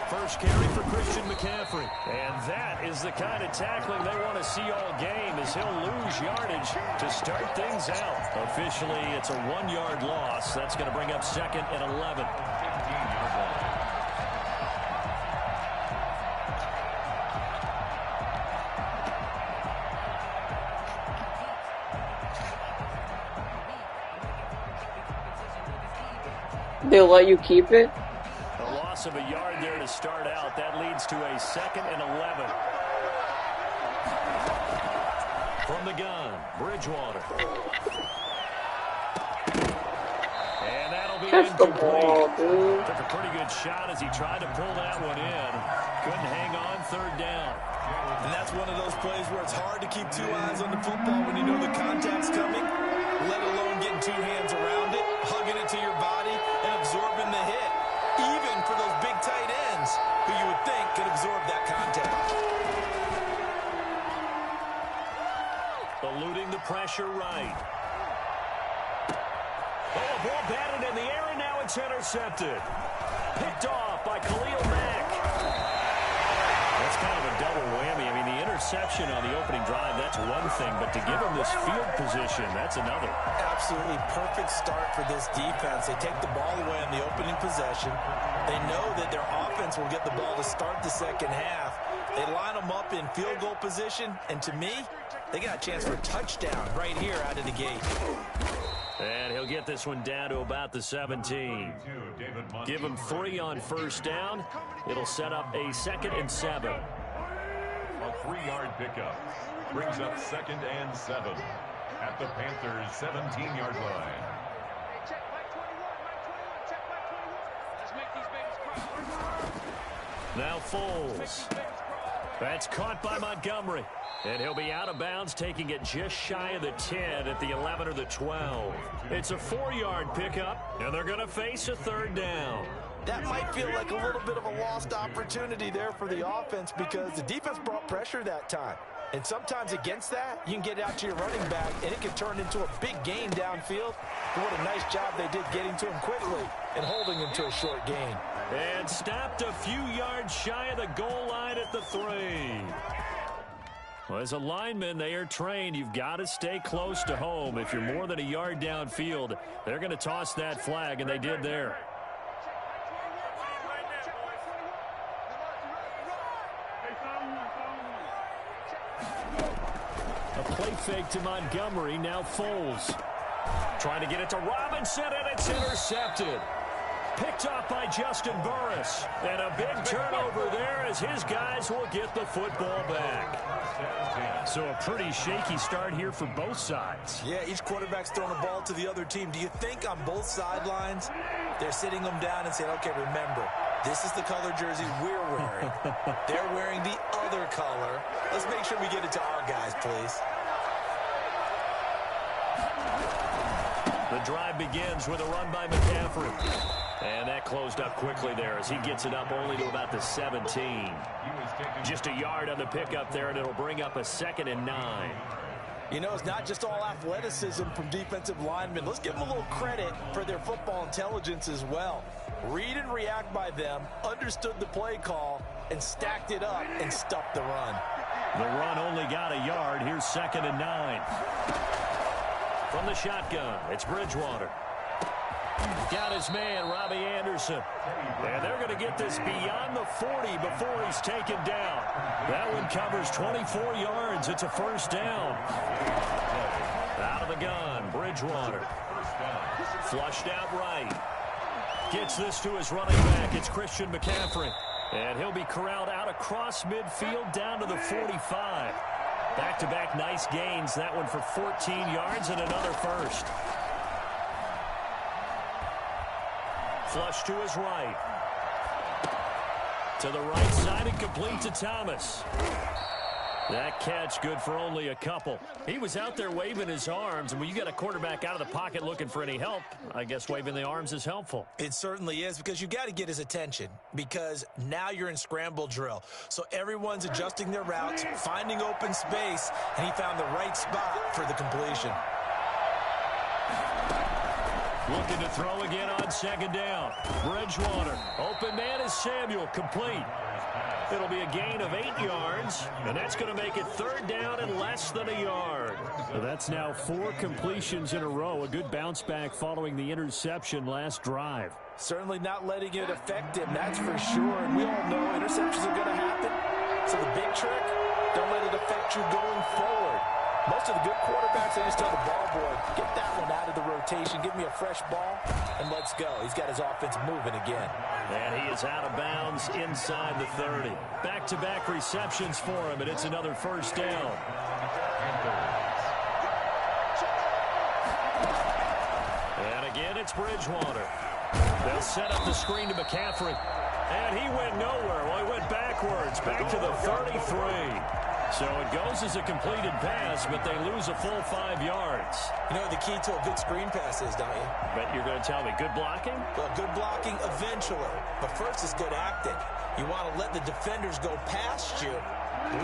First carry for Christian McCaffrey. And that is the kind of tackling they want to see all game, as he'll lose yardage to start things out. Officially, it's a 1-yard loss. That's going to bring up 2nd and 11. 15-yard line. They'll let you keep it? A loss of a yard there to start out. That leads to a 2nd and 11. From the gun, Bridgewater. And that'll be Catch the incomplete. ball, dude. Took a pretty good shot as he tried to pull that one in. Couldn't hang on, 3rd down. And that's one of those plays where it's hard to keep 2 eyes on the football when you know the contact's coming, let alone getting 2 hands around it, hugging it to your body, and absorbing the hit. Even for those big tight ends, who you would think could absorb that contact. Eluding the pressure right. Oh, a ball batted in the air, and now it's intercepted. Picked off by Khalil Mack. That's kind of a double whammy. I mean, the interception on the opening drive, that's one thing, but to give him this field position, that's another. Absolutely perfect start for this defense. They take the ball away on the opening possession. They know that their offense will get the ball to start the second half. They line them up in field goal position, and to me, they got a chance for a touchdown right here out of the gate. And he'll get this one down to about the 17. Give him 3 on first down. It'll set up a 2nd and 7. A 3-yard pickup brings up 2nd and 7 at the Panthers' 17-yard line. Now Foles. That's caught by Montgomery. And he'll be out of bounds, taking it just shy of the 10 at the 11 or the 12. It's a 4-yard pickup, and they're going to face a third down. That might feel like a little bit of a lost opportunity there for the offense because the defense brought pressure that time. And sometimes against that, you can get out to your running back, and it can turn into a big gain downfield. But what a nice job they did getting to him quickly and holding him to a short gain. And stopped a few yards shy of the goal line at the 3. Well, as a lineman, they are trained. You've got to stay close to home. If you're more than a yard downfield, they're going to toss that flag, and they did there. A play fake to Montgomery, now Foles. Trying to get it to Robinson, and it's intercepted. Picked off by Justin Burris. And a big turnover there as his guys will get the football back. So a pretty shaky start here for both sides. Yeah, each quarterback's throwing the ball to the other team. Do you think on both sidelines they're sitting them down and saying, okay, remember, this is the color jersey we're wearing. They're wearing the other color. Let's make sure we get it to our guys, please. The drive begins with a run by McCaffrey. And that closed up quickly there as he gets it up only to about the 17. Just a yard on the pickup there, and it'll bring up a 2nd and 9. You know, it's not just all athleticism from defensive linemen. Let's give them a little credit for their football intelligence as well. Read and react by them, understood the play call, and stacked it up and stuffed the run. The run only got a yard. Here's 2nd and 9. From the shotgun, it's Bridgewater. Got his man, Robbie Anderson. And they're going to get this beyond the 40 before he's taken down. That one covers 24 yards. It's a first down. Out of the gun, Bridgewater. Flushed out right. Gets this to his running back. It's Christian McCaffrey. And he'll be corralled out across midfield down to the 45. Back-to-back nice gains. That one for 14 yards and another first. Flush to his right. To the right side and complete to Thomas. That catch good for only a couple. He was out there waving his arms, and when you get a quarterback out of the pocket looking for any help, I guess waving the arms is helpful. It certainly is, because you got to get his attention, because now you're in scramble drill. So everyone's adjusting their routes, finding open space, and he found the right spot for the completion. Looking to throw again on 2nd down. Bridgewater. Open man is Samuel. Complete. It'll be a gain of 8 yards, and that's going to make it 3rd down and less than a yard. So that's now 4 completions in a row. A good bounce back following the interception last drive. Certainly not letting it affect him, that's for sure. And we all know interceptions are going to happen. So the big trick, don't let it affect you going forward. Most of the good quarterbacks, they just tell the ball boy, get that one out of the rotation, give me a fresh ball, and let's go. He's got his offense moving again. And he is out of bounds inside the 30. Back-to-back receptions for him, and it's another first down. And again, it's Bridgewater. They'll set up the screen to McCaffrey. And he went nowhere. Well, he went backwards, back to the 33. So it goes as a completed pass, but they lose a full 5 yards. You know what the key to a good screen pass is, don't you? Bet you're going to tell me good blocking? Well, good blocking eventually. But first is good acting. You want to let the defenders go past you,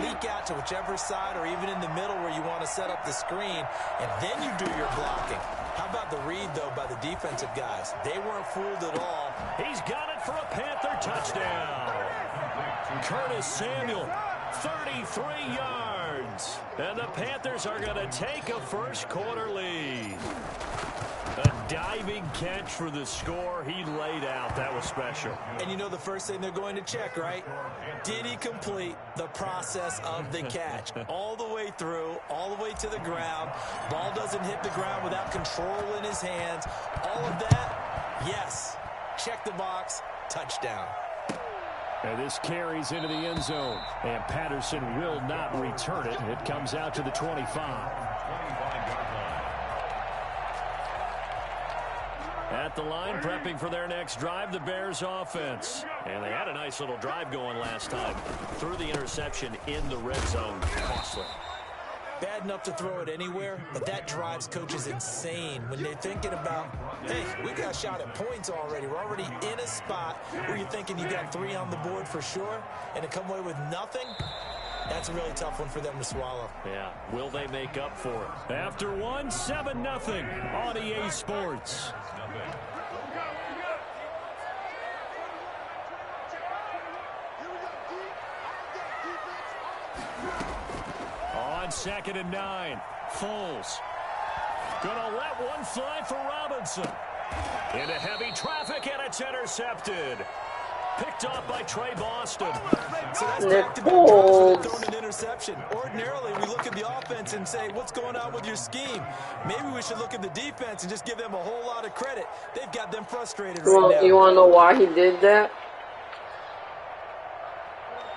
leak out to whichever side or even in the middle where you want to set up the screen, and then you do your blocking. How about the read, though, by the defensive guys? They weren't fooled at all. He's got it for a Panther touchdown. Curtis Samuel. 33 yards. And the Panthers are going to take a first quarter lead. A diving catch for the score. He laid out. That was special. And you know the first thing they're going to check, right? Did he complete the process of the catch? All the way through, all the way to the ground. Ball doesn't hit the ground without control in his hands. All of that, yes. Check the box. Touchdown. And this carries into the end zone. And Patterson will not return it. It comes out to the 25. At the line, prepping for their next drive, the Bears offense. And they had a nice little drive going last time. Threw the interception in the red zone. Costly. Bad enough to throw it anywhere, but that drives coaches insane when they're thinking about, hey, we got a shot at points already. We're already in a spot where you're thinking you got 3 on the board for sure, and to come away with nothing, that's a really tough one for them to swallow. Yeah, will they make up for it? After one, 7-0 on EA Sports. On 2nd and 9, Foles. Gonna let one fly for Robinson. Into heavy traffic, and it's intercepted. Picked off by Trey Boston. So that's back-to-back drives where they're throwing an interception. Ordinarily, we look at the offense and say, what's going on with your scheme? Maybe we should look at the defense and just give them a whole lot of credit. They've got them frustrated right now. You want to know why he did that?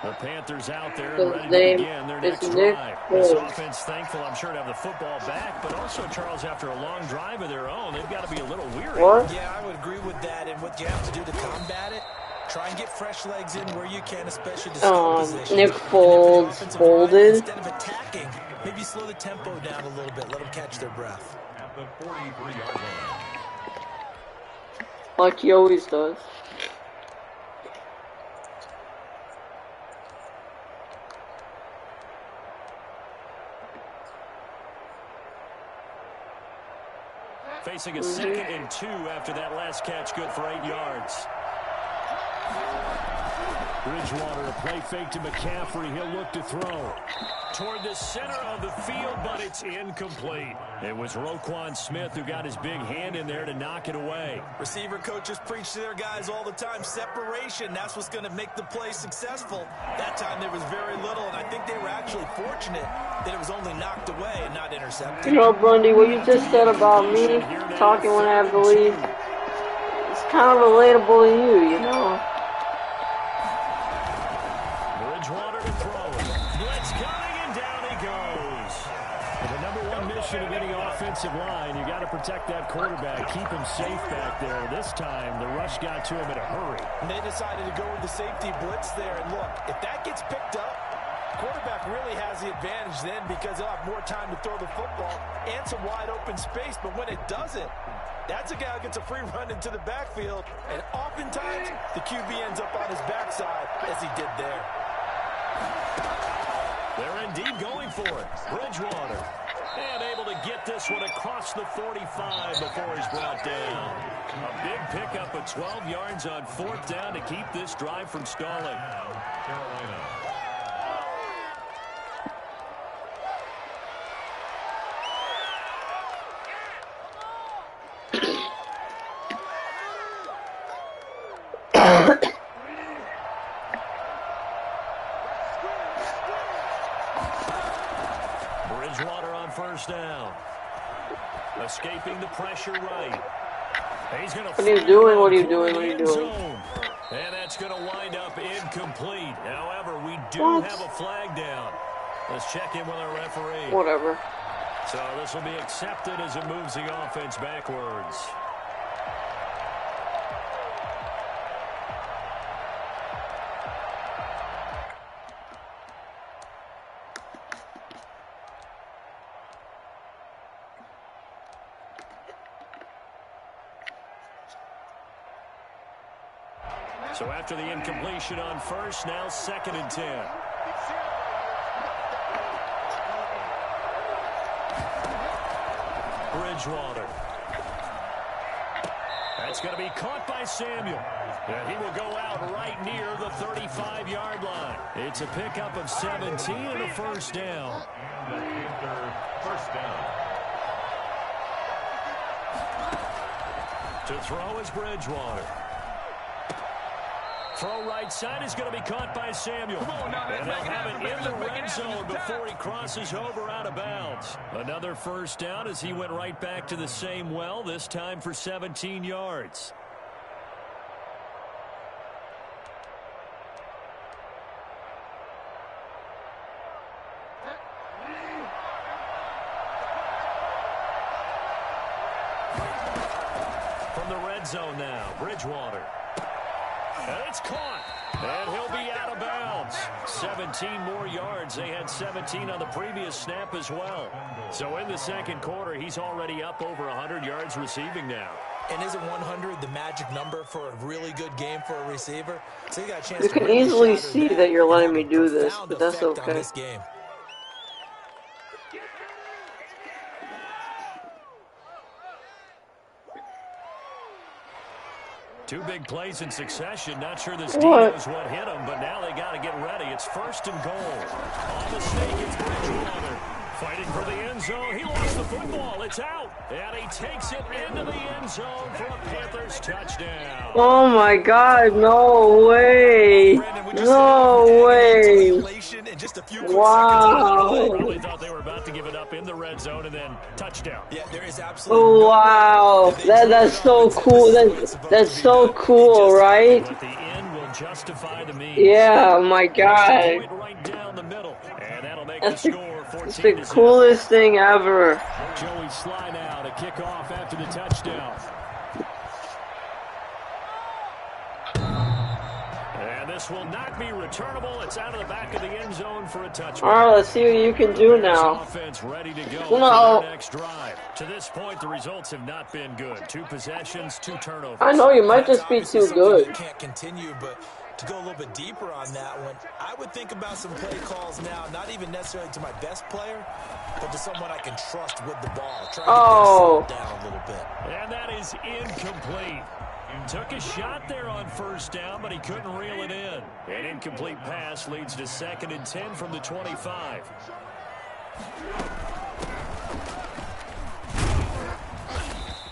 The Panthers out there and ready to begin their next drive. This offense thankful, I'm sure, to have the football back, but also, Charles, after a long drive of their own, they've got to be a little weary. What? Yeah, I would agree with that, and what you have to do to combat it, try and get fresh legs in where you can, especially the skill position. Nick Foles folded. Instead of attacking, maybe slow the tempo down a little bit, let them catch their breath. At the 43-yard line. Like he always does. Facing a 2nd and 2 after that last catch, good for 8 yards. Bridgewater, a play fake to McCaffrey. He'll look to throw toward the center of the field, but it's incomplete. It was Roquan Smith who got his big hand in there to knock it away. Receiver coaches preach to their guys all the time. Separation, that's what's going to make the play successful. That time there was very little, and I think they were actually fortunate that it was only knocked away and not intercepted. You know, Bumdi, what you just said about me talking when I have the lead, it's kind of relatable to you, you know. Bridgewater to throw. Blitz coming, and down he goes. And the number one mission of any offensive line, you got to protect that quarterback, keep him safe back there. This time, the rush got to him in a hurry. And they decided to go with the safety blitz there. And look, if that gets picked up, quarterback really has the advantage then because he'll have more time to throw the football and some wide open space. But when it doesn't, that's a guy who gets a free run into the backfield. And oftentimes, the QB ends up on his backside as he did there. They're indeed going for it. Bridgewater. And able to get this one across the 45 before he's brought down. A big pickup of 12 yards on 4th down to keep this drive from stalling. Carolina. Bridgewater on 1st down. Escaping the pressure right. He's going to. What are you doing? What are you doing? What are you doing? And that's going to wind up incomplete. However, we do have a flag down. Let's check in with our referee. Whatever. So this will be accepted as it moves the offense backwards. So after the incompletion on 1st, now 2nd and 10. Bridgewater. That's going to be caught by Samuel. And he will go out right near the 35-yard line. It's a pickup of 17 and a 1st down. First down. To throw is Bridgewater. Throw right side is going to be caught by Samuel. And they'll have it in the red zone before he crosses over out of bounds. Another 1st down as he went right back to the same well, this time for 17 yards. From the red zone now, Bridgewater. And it's caught. And he'll be out of bounds. 17 more yards. They had 17 on the previous snap as well. So in the second quarter, he's already up over 100 yards receiving now. And isn't 100 the magic number for a really good game for a receiver? So you got a chance you can easily see that you're letting me do this, but that's okay. Two big plays in succession. Not sure this team knows what hit them, but now they got to get ready. It's 1st and goal. On the snake, it's Bridgewater. Fighting for the end zone. He lost the football. It's out. And he takes it into the end zone for a Panthers touchdown. Oh my God, no way. No way. Wow. Probably thought they were about to give it up in the red zone and then touchdown. Yeah, there is absolutely oh, wow. That's so cool. That's so cool, right? But the end will justify the means. Yeah, my God. Right down the middle. And that'll make That's the score 14-0. It's the coolest thing ever. Joey Sly now to kick off after the touchdown. And this will not be returnable. It's out of the back of the end zone for a touchdown. All right, let's see what you can do now. Offense ready to go No. for the next drive. To this point, the results have not been good. 2 possessions, 2 turnovers. I know you might just be too good. Can't continue, but to go a little bit deeper on that one, I would think about some play calls now, not even necessarily to my best player, but to someone I can trust with the ball. Try to get down a little bit. And that is incomplete. Took a shot there on 1st down, but he couldn't reel it in. An incomplete pass leads to 2nd and 10 from the 25.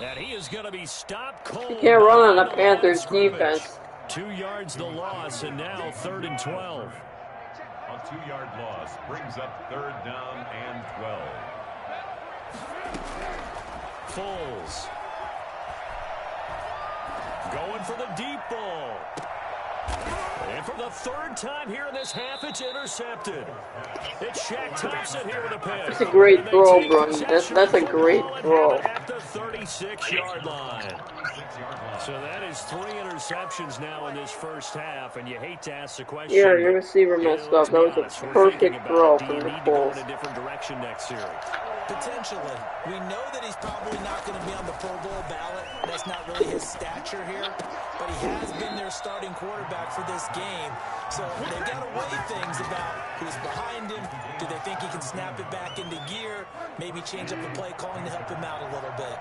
And he is going to be stopped cold. You can't run on the Panthers defense. 2 yards the loss, and now 3rd and 12. A 2-yard loss brings up 3rd down and 12. Foles. Going for the deep ball. And for the 3rd time here in this half, it's intercepted. It's Shaq Thompson here with a pick. That's a great throw, bro. That's a great throw. At the 36-yard line. So that is 3 interceptions now in this first half, and you hate to ask the question. Yeah, your receiver messed up. That was a perfect throw from the Bulls. In a different direction next series. Potentially. We know that he's probably not going to be on the Pro Bowl ballot. That's not really his stature here. But he has been their starting quarterback for this game. So they've got to weigh things about who's behind him. Do they think he can snap it back into gear? Maybe change up the play calling to help him out a little bit.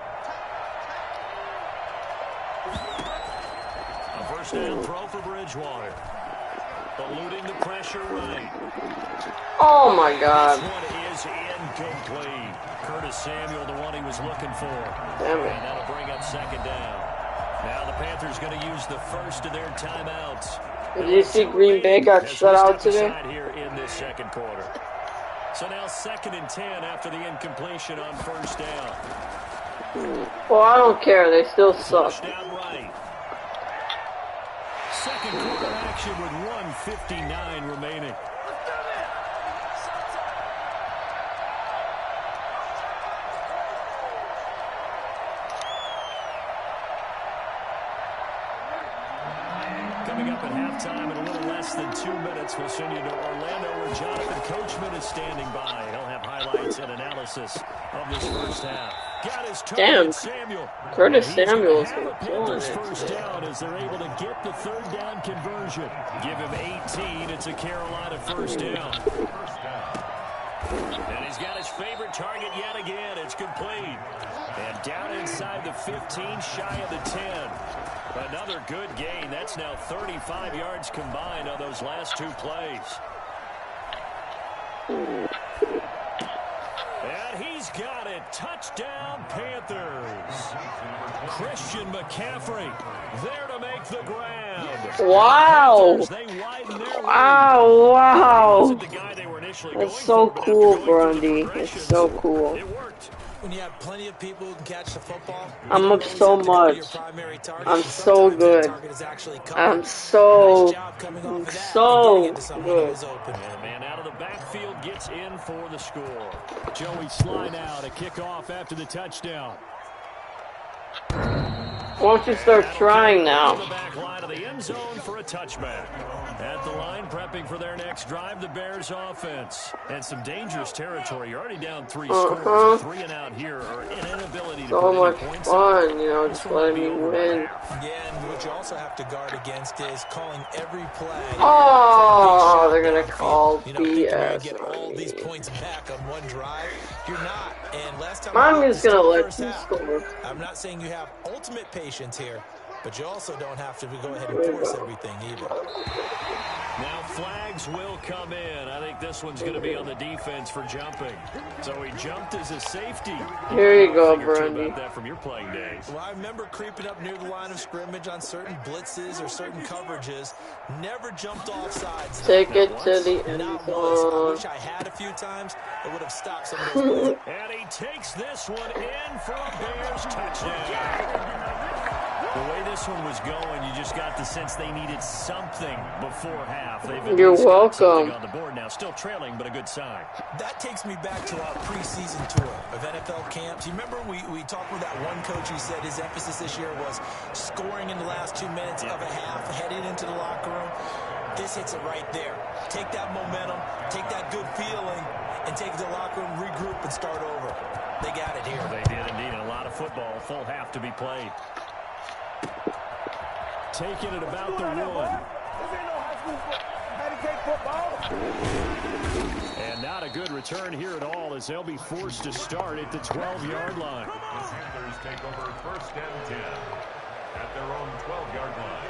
A 1st down throw for Bridgewater. Eluding the pressure right. Oh my God. This one is incomplete. Curtis Samuel, the one he was looking for. Damn it. And that'll bring up 2nd down. Now the Panthers going to use the first of their timeouts. Did you see Green Bay got shut out today? Here in this second quarter. So now 2nd and 10 after the incompletion on 1st down. Well, I don't care. They still suck. Down right. Second quarter action with 1:59 remaining. Coming up at halftime in a little less than 2 minutes, we'll send you to Orlando where Jonathan Coachman is standing by. He'll have highlights and analysis of this first half. Got his Damn, Samuel. Curtis Samuel is killing it. First down as they're able to get the 3rd down conversion. Give him 18. It's a Carolina 1st down. And he's got his favorite target yet again. It's complete. And down inside the 15, shy of the 10. Another good gain. That's now 35 yards combined on those last 2 plays. And he's got it. Touchdown, Panthers. Christian McCaffrey there to make the grab. Wow. Wow. That's so cool, Bumdi. It's so cool. When you have plenty of people who can catch the football, I'm up so much. I'm so good. I'm so good. Man out of the backfield gets in for the score. Joey Sly now to kick off after the touchdown. Why don't you start trying now? The back line of the end zone for a touchback. At the line, prepping for their next drive, the Bears offense. And some dangerous territory. You're already down 3 scores. 3 and out here, or an inability to So put much any points fun, you know, just letting me win. Yeah, and what you also have to guard against is calling every play. Oh, they're gonna call you know, you're gonna BS get all on these me. points back on one drive. You're not. And last time I'm I just gonna let first you half, score. I'm not saying you have ultimate patience here, but you also don't have to go ahead and force everything either. Now flags will come in. I think this one's going to be on the defense for jumping. So he jumped as a safety. Here you go, Figure too Bumdi. about that from your playing days. Well, I remember creeping up near the line of scrimmage on certain blitzes or certain coverages. Never jumped off sides. Take it to the end Not once. I zone. wish I had a few times. It would have stopped some of those plays. And he takes this one in for a Bears touchdown. The way this one was going, you just got the sense they needed something before half. They've You're got something welcome. on the board now. Still trailing, but a good sign. That takes me back to our preseason tour of NFL camps. You remember we talked with that one coach who said his emphasis this year was scoring in the last 2 minutes of a half, heading into the locker room. This hits it right there. Take that momentum, take that good feeling, and take it to the locker room, regroup, and start over. They got it here. They did indeed. A lot of football, full half to be played. Taking it about the 1. And not a good return here at all, as they'll be forced to start at the 12-yard line. The Panthers take over 1st and 10 at their own 12-yard line.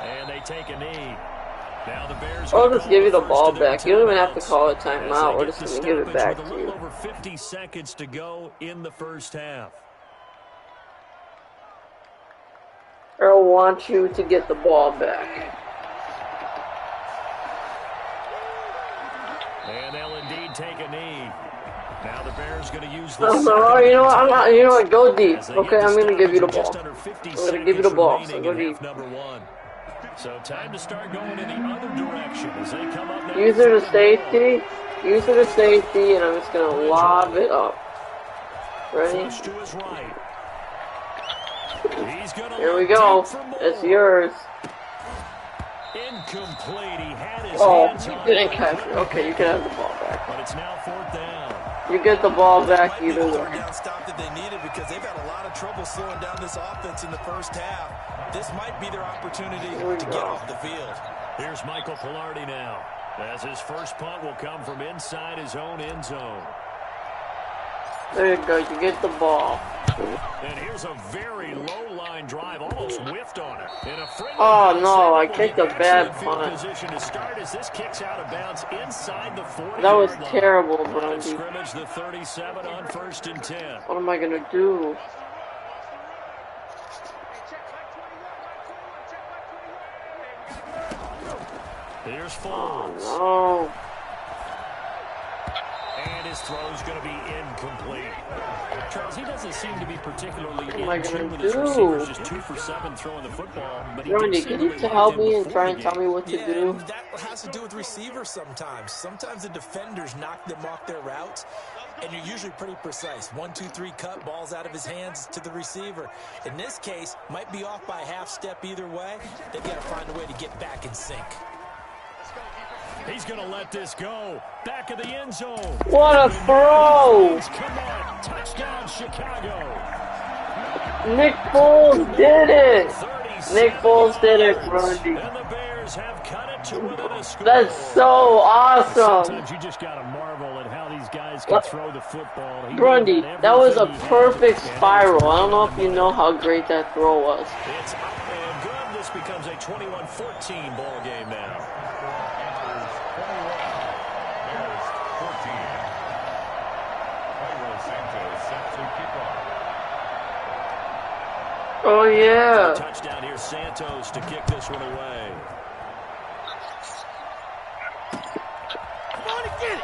And they take a knee. Now the Bears. I'll just give you the ball back. You don't even have to call a timeout. We're just going to give it back to With a you. little over 50 seconds to go in the first half. Earl wants you to get the ball back. And they'll indeed take a knee. Now the Bears going to use the No, you know what? I'm not. You know what? Go deep. as they Okay, get the I'm going to give you the stoppage ball. of just under 50 I'm going to give you the seconds ball. So remaining go in deep. half number 1. So time to start going in the other direction as they come up now. Use her to safety. Use her to safety, and I'm just going to lob it up. Ready? Flush to his right. He's gonna Here we look go. deep for more. It's yours. Incomplete. He had his Oh, hands you on didn't it. catch it. Okay, you can have the ball back. But it's now 4th down. You get the ball back Might be either the third way. down stop that they needed because they've had a lot of trouble slowing down this offense in the first half. This might be their opportunity to get off the field. Here's Michael Pilardi now, as his first punt will come from inside his own end zone. There you go. You get the ball. And here's a very low line drive, almost whiffed on it. And a friendly Oh, pass no, I will kicked be a bad back in field punt. position to start as this kicks out of bounds inside the 40-yard That was line. terrible, Line of Bumdi. scrimmage, the 37 on 1st and 10. What am I going to do? Here's Oh, Foles. no. And his throw's going to be incomplete. Charles, he doesn't seem to be particularly What am I in tune gonna with his do? receivers. Just 2 for 7 throwing the football. But he did Randy, seem can to you be locked help in me and before try the and tell game. me what to Yeah, do? and that has to do with receivers sometimes. Sometimes the defenders knock them off their routes, and you're usually pretty precise. 1, 2, 3 cut, balls out of his hands to the receiver. In this case, might be off by a half step either way. They've got to find a way to get back in sync. He's going to let this go. Back of the end zone. What a throw! Come on. Touchdown, Chicago. Nick Foles did it! 36 Nick Foles did it, Randy. And the Bears have cut it to within a score. That's so awesome! Sometimes you just got to marvel at how these guys can throw the football. He Grundy, did that was a everything he had, perfect and spiral. I don't know if you know how great that throw was. It's up and good. This becomes a 21-14 ball game now. Panthers 21, Bears 14. Cairo Santos set to kick off. Oh yeah. Touchdown here, Santos to kick this one away. Come on and get it.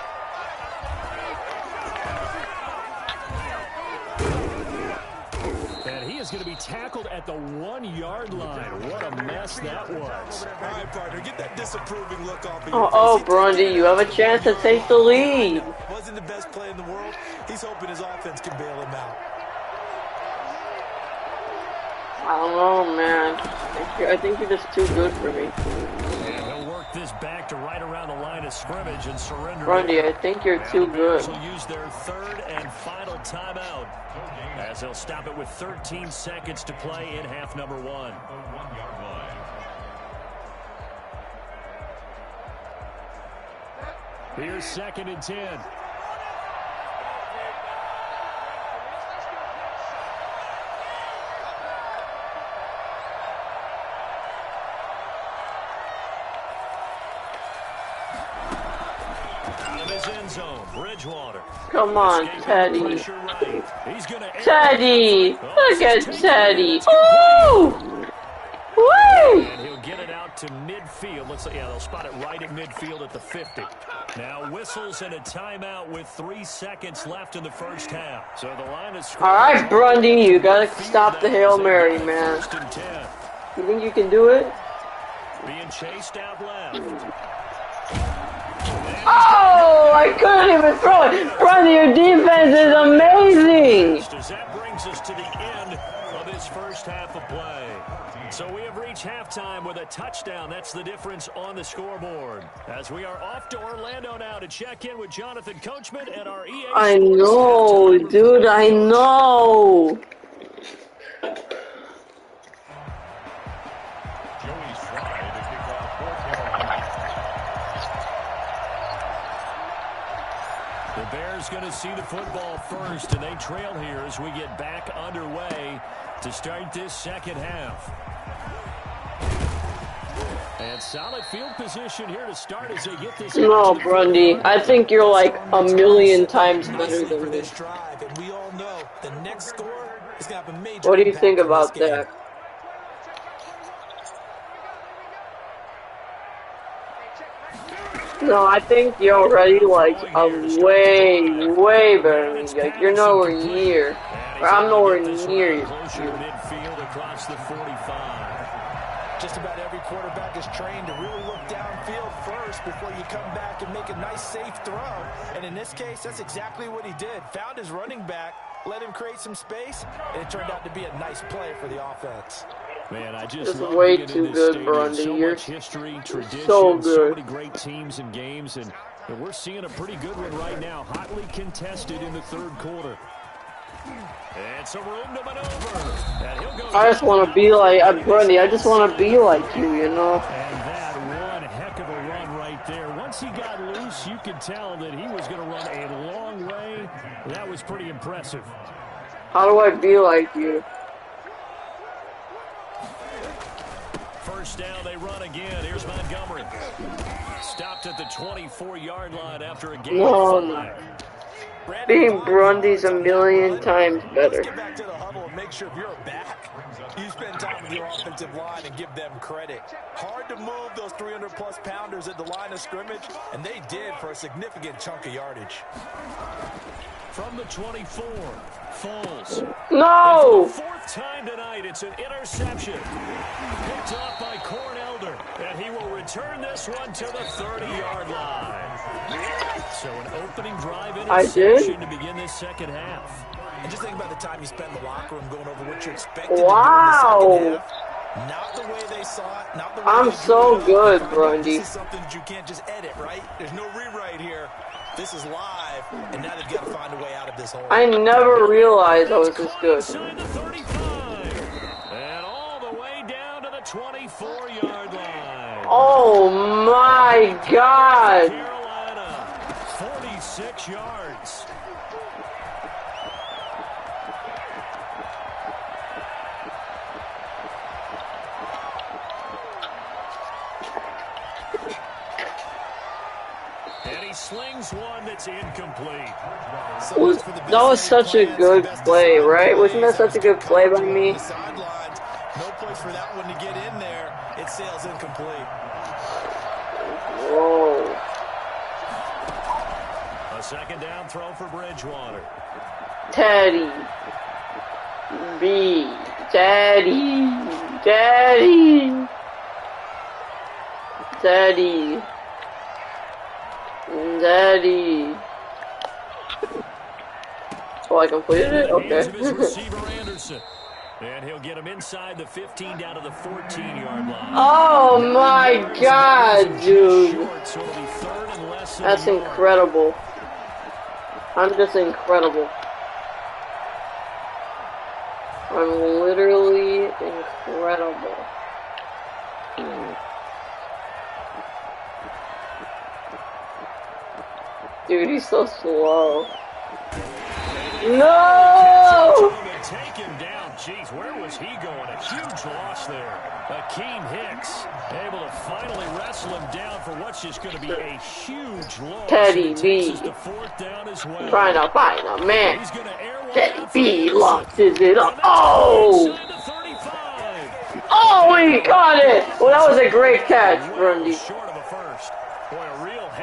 And he is going to be tackled at the 1-yard line. What a mess that was. All right, partner, get that disapproving look off of Oh, Bumdi, you have a chance to take the lead. Wasn't the best play in the world. He's hoping his offense can bail him out. I don't know, man. I think you're just too good for me. And he'll work this back to right around the line of scrimmage and surrender. Bumdi, I think you're too good. They'll use their third and final timeout as they'll stop it with 13 seconds to play in half number 1. Here's 2nd and 10. Bridgewater. Come on, Teddy. Teddy! Look at Teddy! Ooh! Woo! And he'll get it out to midfield. Looks like, yeah, they'll spot it right at midfield at the 50. Now whistles and a timeout with 3 seconds left in the first half. So the line is... Alright, Bumdi, you gotta stop the Hail Mary, man. You think you can do it? Being chased out left. Oh, I couldn't even throw it. Bumdi, your defense is amazing. That brings us to the end of this first half of play. So we have reached halftime with a touchdown. That's the difference on the scoreboard. As we are off to Orlando now to check in with Jonathan Coachman and our EA Sports. I know, dude, I know. The Bears going to see the football first, and they trail here as we get back underway to start this second half. And solid field position here to start as they get this. No, Bumdi, I think you're like a million times better than me. And we all know the next score is going to have a major. What do you think about that? No, I think you're already like a way better than me. Like, you're nowhere near. Or I'm nowhere near you. Midfield across the 45. Just about every quarterback is trained to really look downfield first before you come back and make a nice, safe throw. And in this case, that's exactly what he did. Found his running back, let him create some space, and it turned out to be a nice play for the offense. Man, I just this is way too good, Bumdi. You're history, tradition, so good. So many great teams and games, and we're seeing a pretty good one right now. Hotly contested in the third quarter. And some room to maneuver. And he'll go. I just want to be like Bumdi. I just want to be like you know. And that one heck of a run right there. Once he got loose, you could tell that he was going to run a long way. That was pretty impressive. How do I be like you? First down, they run again. Here's Montgomery. Stopped at the 24-yard line after a game. No. Being Brundi's a million times better. Let's get back to the huddle and make sure if you're back, you spend time with your offensive line and give them credit. Hard to move those 300-plus pounders at the line of scrimmage, and they did for a significant chunk of yardage. From the 24, Foles. No! Fourth time tonight, it's an interception. Picked off by Corn Elder, and he will return this one to the 30-yard line. So an opening drive interception to begin this second half. And just think about the time you spend in the locker room going over what you expected wow. to do in the second half. Not the way they saw it, not the way I'm so good, Bumdi. This is something that you can't just edit, right? There's no rewrite here. This is live, and now they've got to find a way out of this hole. I never realized I was this good. Inside the 35, and all the way down to the 24-yard line. Oh my God! Carolina, 46 yards. And he slings one that's incomplete. That was such a good play, right? Wasn't that such a good play by me? No place for that one to get in there. It sails incomplete. Whoa. A second down throw for Bridgewater. Teddy. B. Daddy. Daddy. Daddy. Daddy. Oh, I completed it? Okay. And he'll get him inside the 15 down to the 14-yard line. Oh my god, dude. That's incredible. I'm just incredible. I'm literally incredible. Dude, he's so slow. No! Take him down. Jeez, where was he going? A huge loss there. Akeem Hicks able to finally wrestle him down for what's just going to be a huge loss. Teddy B. Well. Trying to find a man. Teddy B losses it up. Oh! Oh, he caught it! Well, that was a great catch, Bumdi.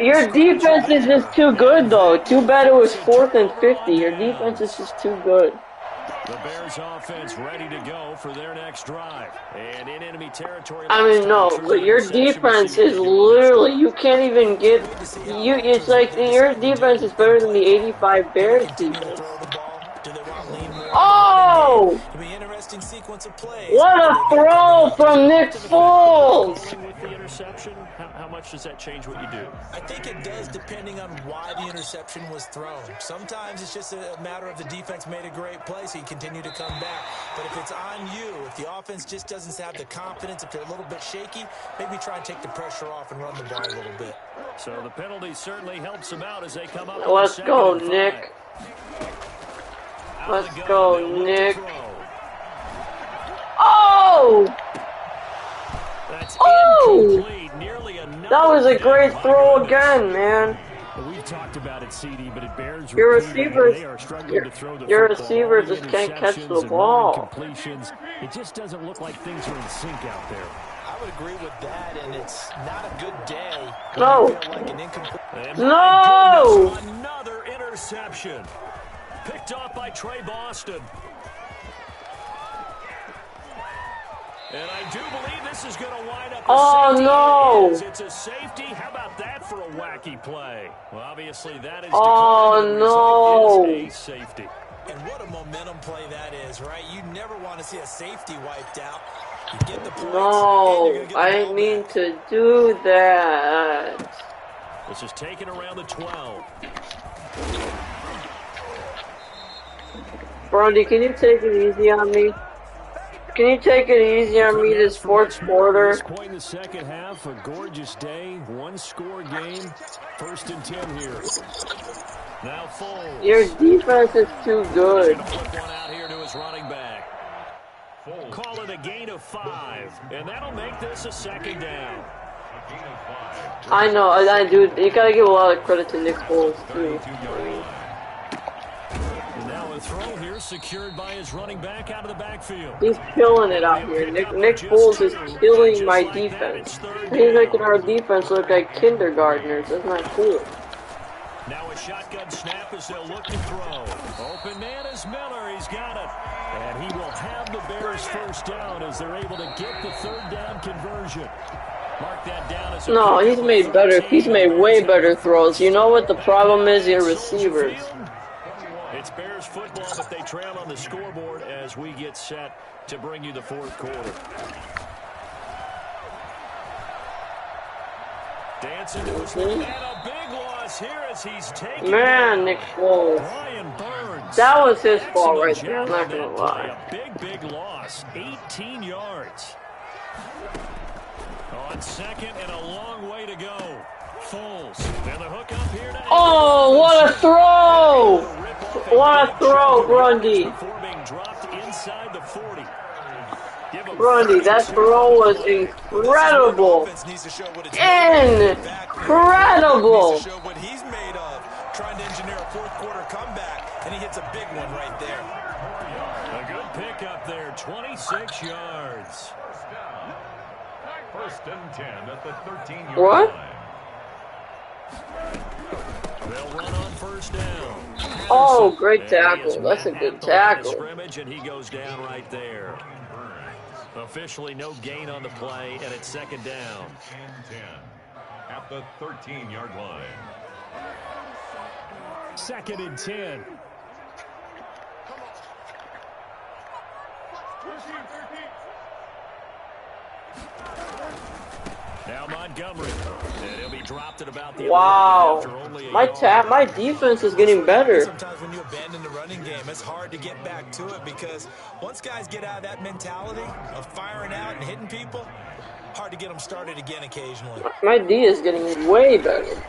Your defense is just too good, though. Too bad it was 4th and 50. Your defense is just too good. The Bears offense ready to go for their next drive. And in enemy territory. I mean, no, but your defense is literally, you can't even get, it's like your defense is better than the 85 Bears defense. Oh! What a throw from Nick Foles! With the interception, how much does that change what you do? I think it does, depending on why the interception was thrown. Sometimes it's just a matter of the defense made a great play, so you continue to come back. But if it's on you, if the offense just doesn't have the confidence, if they're a little bit shaky, maybe try and take the pressure off and run the ball a little bit. So the penalty certainly helps them out as they come up. Let's go, Nick. Let's go, Nick. Oh! Oh! That was a great throw again, man. We've talked about it, CD, but it bears your receivers just can't catch the ball. It just doesn't look like things are in sync out there. I would agree with that, and it's not a good day. No. Like no. Another interception. Picked off by Trey Boston. And I do believe this is going to wind up a safety. No. It's a safety. How about that for a wacky play? Well, obviously that is no. a safety. And what a momentum play that is, right? You never want to see a safety wiped out. You get the points, no, I didn't mean to do that. This is taken around the 12. Brody, can you take it easy on me? Can you take it easy on me this fourth quarter? Point in the second half, a gorgeous day, one-score game, 1st and 10 here. Now Foles. Your defense is too good. Flip one out here to his running back. Call it a gain of 5, and that'll make this a 2nd down. I know, I do. You gotta give a lot of credit to Nick Foles too. Now a throw here secured by his running back out of the backfield. He's killing it out here. Nick Foles is killing my defense. He's making our defense look like kindergartners. That's not cool. Now a shotgun snap as they'll look to throw. Open man is Miller. He's got it. And he will have the Bears 1st down as they're able to get the 3rd down conversion. Mark that down as no, he's made way better throws. You know what the problem is? Your receivers. It's Bears football, but they trail on the scoreboard as we get set to bring you the 4th quarter. Dancing to his and a big loss here as he's taking. Man, Nick Foles. That was his fault right there. I'm not gonna lie. A big loss. 18 yards. On 2nd and a long way to go. Foles and the hook up here to. Oh, what a throw! What a throw, Grundy. Before being dropped inside the 40. Grundy, that throw was incredible. Incredible. Show what he's made of, trying to engineer a 4th quarter comeback, and he hits a big one right there. A good pick up there, 26 yards. 1st and 10 at the 13-yard what? line. They'll run on first down. Oh, great And he tackle. is That's a met good at the line of tackle. scrimmage, and he goes down right there. Officially no gain on the play, and it's second down. And 10 at the 13-yard line. Second and 10. Now Montgomery. And he'll be dropped at about the Wow. after only a My yard. defense is getting better. Sometimes when you abandon the running game, it's hard to get back to it because once guys get out of that mentality of firing out and hitting people, hard to get them started again occasionally. My D is getting way better.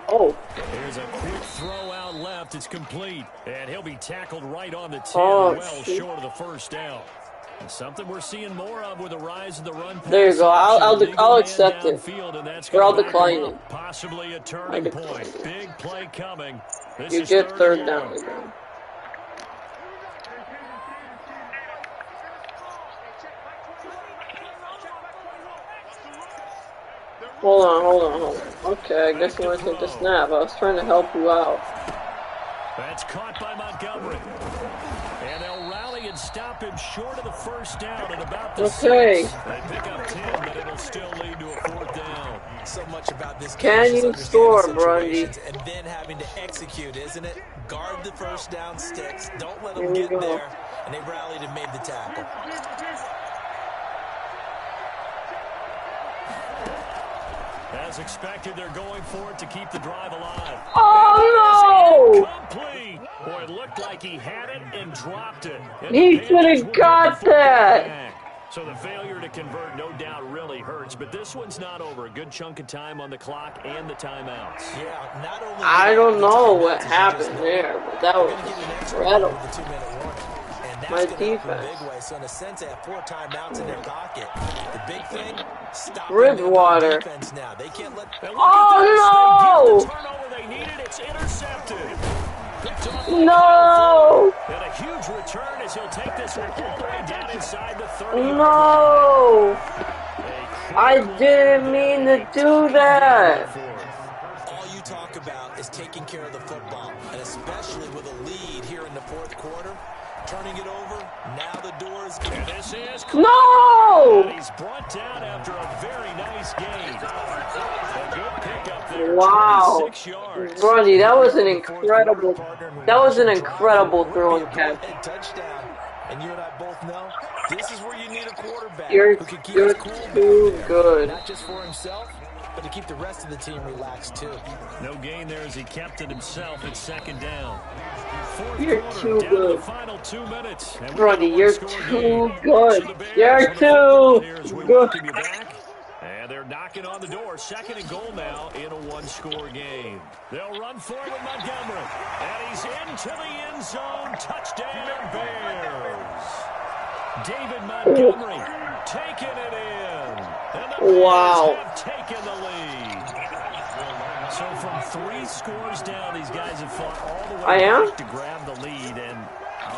Oh. Here's a quick throw out left. It's complete. And he'll be tackled right on the 10, Oh, well shoot. short of the first down. Something we're seeing more of with the rise of the run. There you go. I'll accept it. Or I'll Or decline it. Possibly a turning point. Big play coming. This You is get third and down one. again. Hold on. Okay, I guess you want to take the snap. I was trying to help you out. That's caught by Montgomery. And they'll rally and stop him short of the first down at about the 6. They pick up 10, but it'll still lead to a fourth down. So much about this Can game is you understanding score, Bumdi? situations and then having to execute, isn't it? Guard the first down sticks. Don't let them Here we get go. there. And they rallied and made the tackle. As expected, they're going for it to keep the drive alive. Oh, no! Complete. Boy, it looked like he had it and dropped it. And He the should Panthers have will got get the football that. back. So the failure to convert no doubt really hurts, but this one's not over. A good chunk of time on the clock and the timeouts. Yeah, not only I don't know what happened there, but that was incredible. My defense. So in a sense, they have 4 timeouts in their pocket. The big thing, stop Bridgewater. defense now. They can't let. Oh, The turnover they needed, it's intercepted. no! And a huge return as he'll take this one all the way down inside the 30. No! I didn't mean to do that. All you talk about is taking care of the football, and especially with a lead here in the fourth quarter. Turning it over, now the doors. And this is No! and he's brought down after a very nice game. A good pickup there. Wow. 26 yards. Bumdi, that was an incredible throwing catch. Touchdown. And you and I both know this is where you need a quarterback You're who can keep too his cool back there. good. Not just for himself, but to keep the rest of the team relaxed too. No gain there as he kept it himself at second down. Fourth You're quarter, too down to good. the final 2 minutes. And we've Bumdi, got a you're one-score too game. good. So the Bears You're with a football too here as we good. welcome you back. And they're knocking on the door. Second and goal now in a one-score game. They'll run forward with Montgomery. And he's into the end zone. Touchdown, Bears. David Montgomery taking it in. And the Wow. Bears have taken the lead. So from 3 scores down, these guys have fought all the I way am? back to grab the lead. And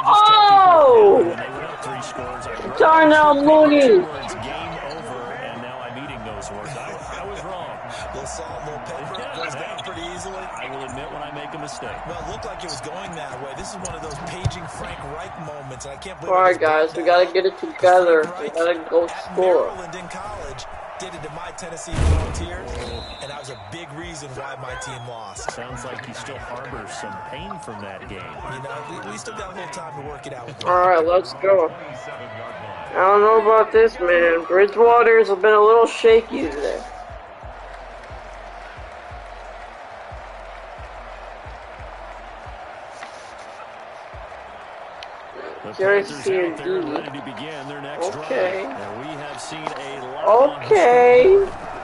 Oh! when they went up 3 scores, I heard Darnell Mooney. words, game over, and now I'm eating those words. I was wrong. Little salt, little pepper, goes down pretty easily. I will admit when I make a mistake. Well, it looked like it was going that way. This is one of those paging Frank Reich moments, and I can't believe. Alright, guys, we gotta get it together. We gotta go At score. Maryland in college did it to my Tennessee Volunteers, and that was a big reason why my team lost. Sounds like he still harbors some pain from that game. You know, we still got a little time to work it out with them. Alright, let's go. 27-yard line. I don't know about this, man. Bridgewater's have been a little shaky today. The Here's Panthers C out and there D. ready to begin their next Okay. drive. And we have seen a lot Okay.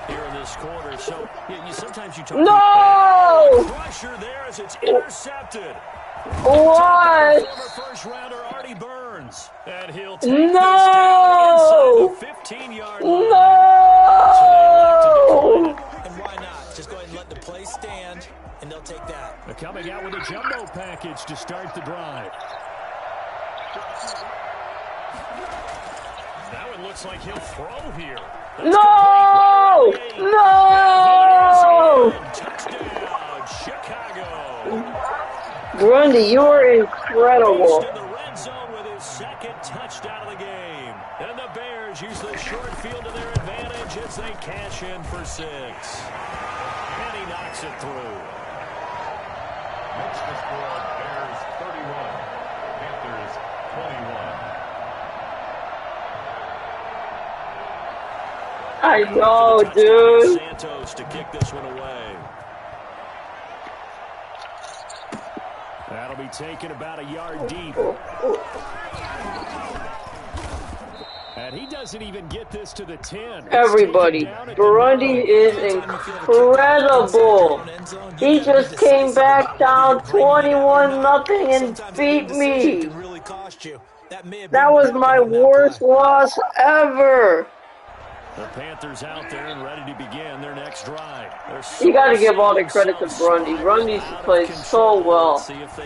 here in this quarter. So sometimes you talk No! pressure there as it's intercepted. What? Former first rounder Artie Burns. And he'll take No! this down inside the 15-yard line. No! And why not? Just go ahead and let the play stand, and they'll take that. They're coming out with a jumbo package to start the drive. Now it looks like he'll throw here. That's No! complete. No! Touchdown. Grundy, you are incredible. In the red zone with his second touchdown of the game. And the Bears use the short field to their advantage as they cash in for 6. And he knocks it through. Makes the score Bears 31, Panthers 21. I know, dude. Santos to kick this one away. That'll be taken about a yard deep. And he doesn't even get this to the 10. Everybody, Bumdi is incredible. He just came back down 21-0 and beat me. That was my worst loss ever. The Panthers out there and ready to begin their next drive. You got to give all the credit to Bumdi. Bumdi plays so well.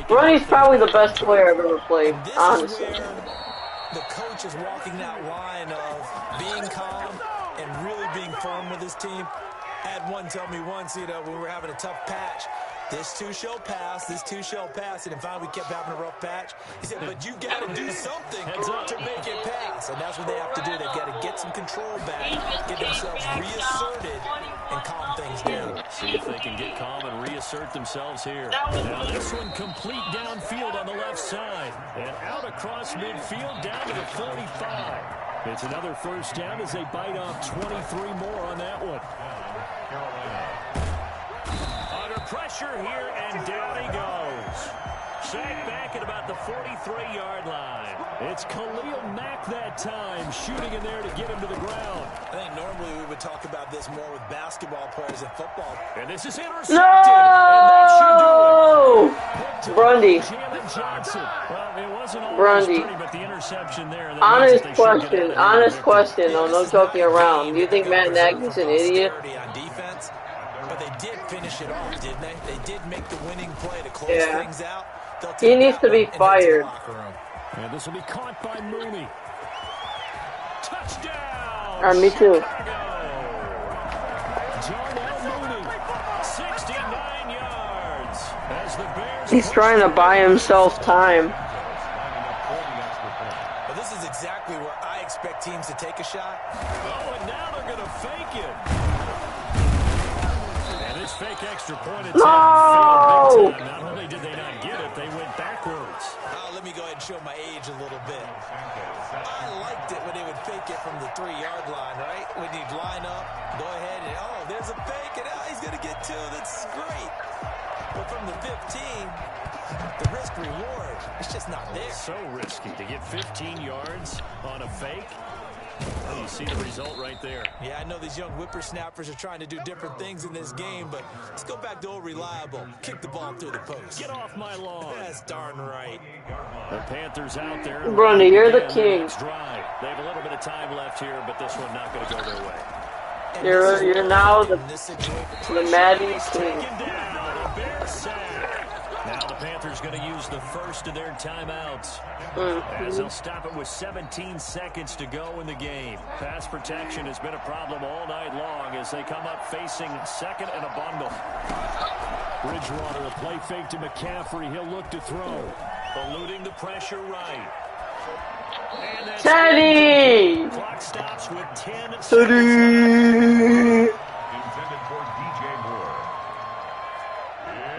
Brundy's probably the best player I've ever played, honestly. The coach is walking that line of being calm and really being firm with his team. I had one tell me once, when we were having a tough patch, this too shall pass, this too shall pass, and finally we kept having a rough patch. He said, but you got to do something to make it pass, and that's what they have to do. They've got to get some control back, get themselves reasserted, and calm things down. See if they can get calm and reassert themselves here. Now this one complete downfield on the left side, and out across midfield down to the 45. It's another first down as they bite off 23 more on that one. Under pressure here, and down he goes. Sacked back at about the 43-yard line. It's Khalil Mack that time, shooting in there to get him to the ground. I think normally we would talk about this more with basketball players than football. And this is intercepted. No! Bumdi. Well, it wasn't Bumdi. pretty, but the interception there. Honest question, though, no joking around. Do you think Matt Nagy's an idiot? On defense, but they did finish it off, didn't they? They did make the winning play to close things out. He needs to be fired. And this will be caught by Mooney. Touchdown! Me too. Jarnell Mooney, 69 yards. As the Bears He's trying to buy himself time. Well, this is exactly where I expect teams to take a shot. Oh, and now they're going to fake it. And this fake extra point attempt failed big time. Not only did they not get it, they went backwards. Let me go ahead and show my age a little bit. I liked it when they would fake it from the 3-yard line, right? When you'd line up, go ahead and, there's a fake, and he's going to get 2. That's great. But from the 15, the risk-reward, it's just not there. So risky to get 15 yards on a fake. Well, you see the result right there. Yeah, I know these young whippersnappers are trying to do different things in this game, but let's go back to old reliable. Kick the ball through the post. Get off my lawn. That's darn right. The Panthers out there. Bumdi, you're the king. Drive. They have a little bit of time left here, but this one not going to go their way. You're now the Madden king. Now the Panthers going to use the first of their timeouts. As they'll stop it with 17 seconds to go in the game. Pass protection has been a problem all night long as they come up facing second and a bundle. Bridgewater, a play fake to McCaffrey. He'll look to throw. Eluding the pressure right. And that's Teddy! Clock stops with 10 seconds. Intended for DJ Moore.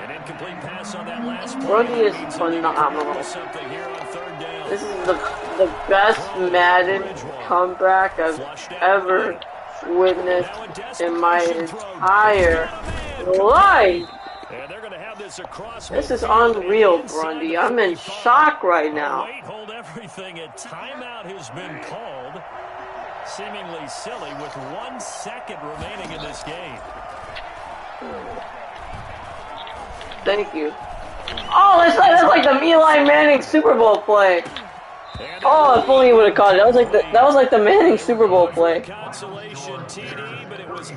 An incomplete pass on that last play. Bumdi is phenomenal. Something here on third down. This is the best Madden comeback I've ever witnessed in my entire life. And they're going to have this across. This is unreal, Bumdi. I'm in shock right now. Hold everything. A timeout has been called. Seemingly silly with 1 second remaining in this game. Thank you. Oh, that's like the Eli Manning Super Bowl play. Oh, if only he would have caught it. That was like the Manning Super Bowl play. Consolation TD, but it was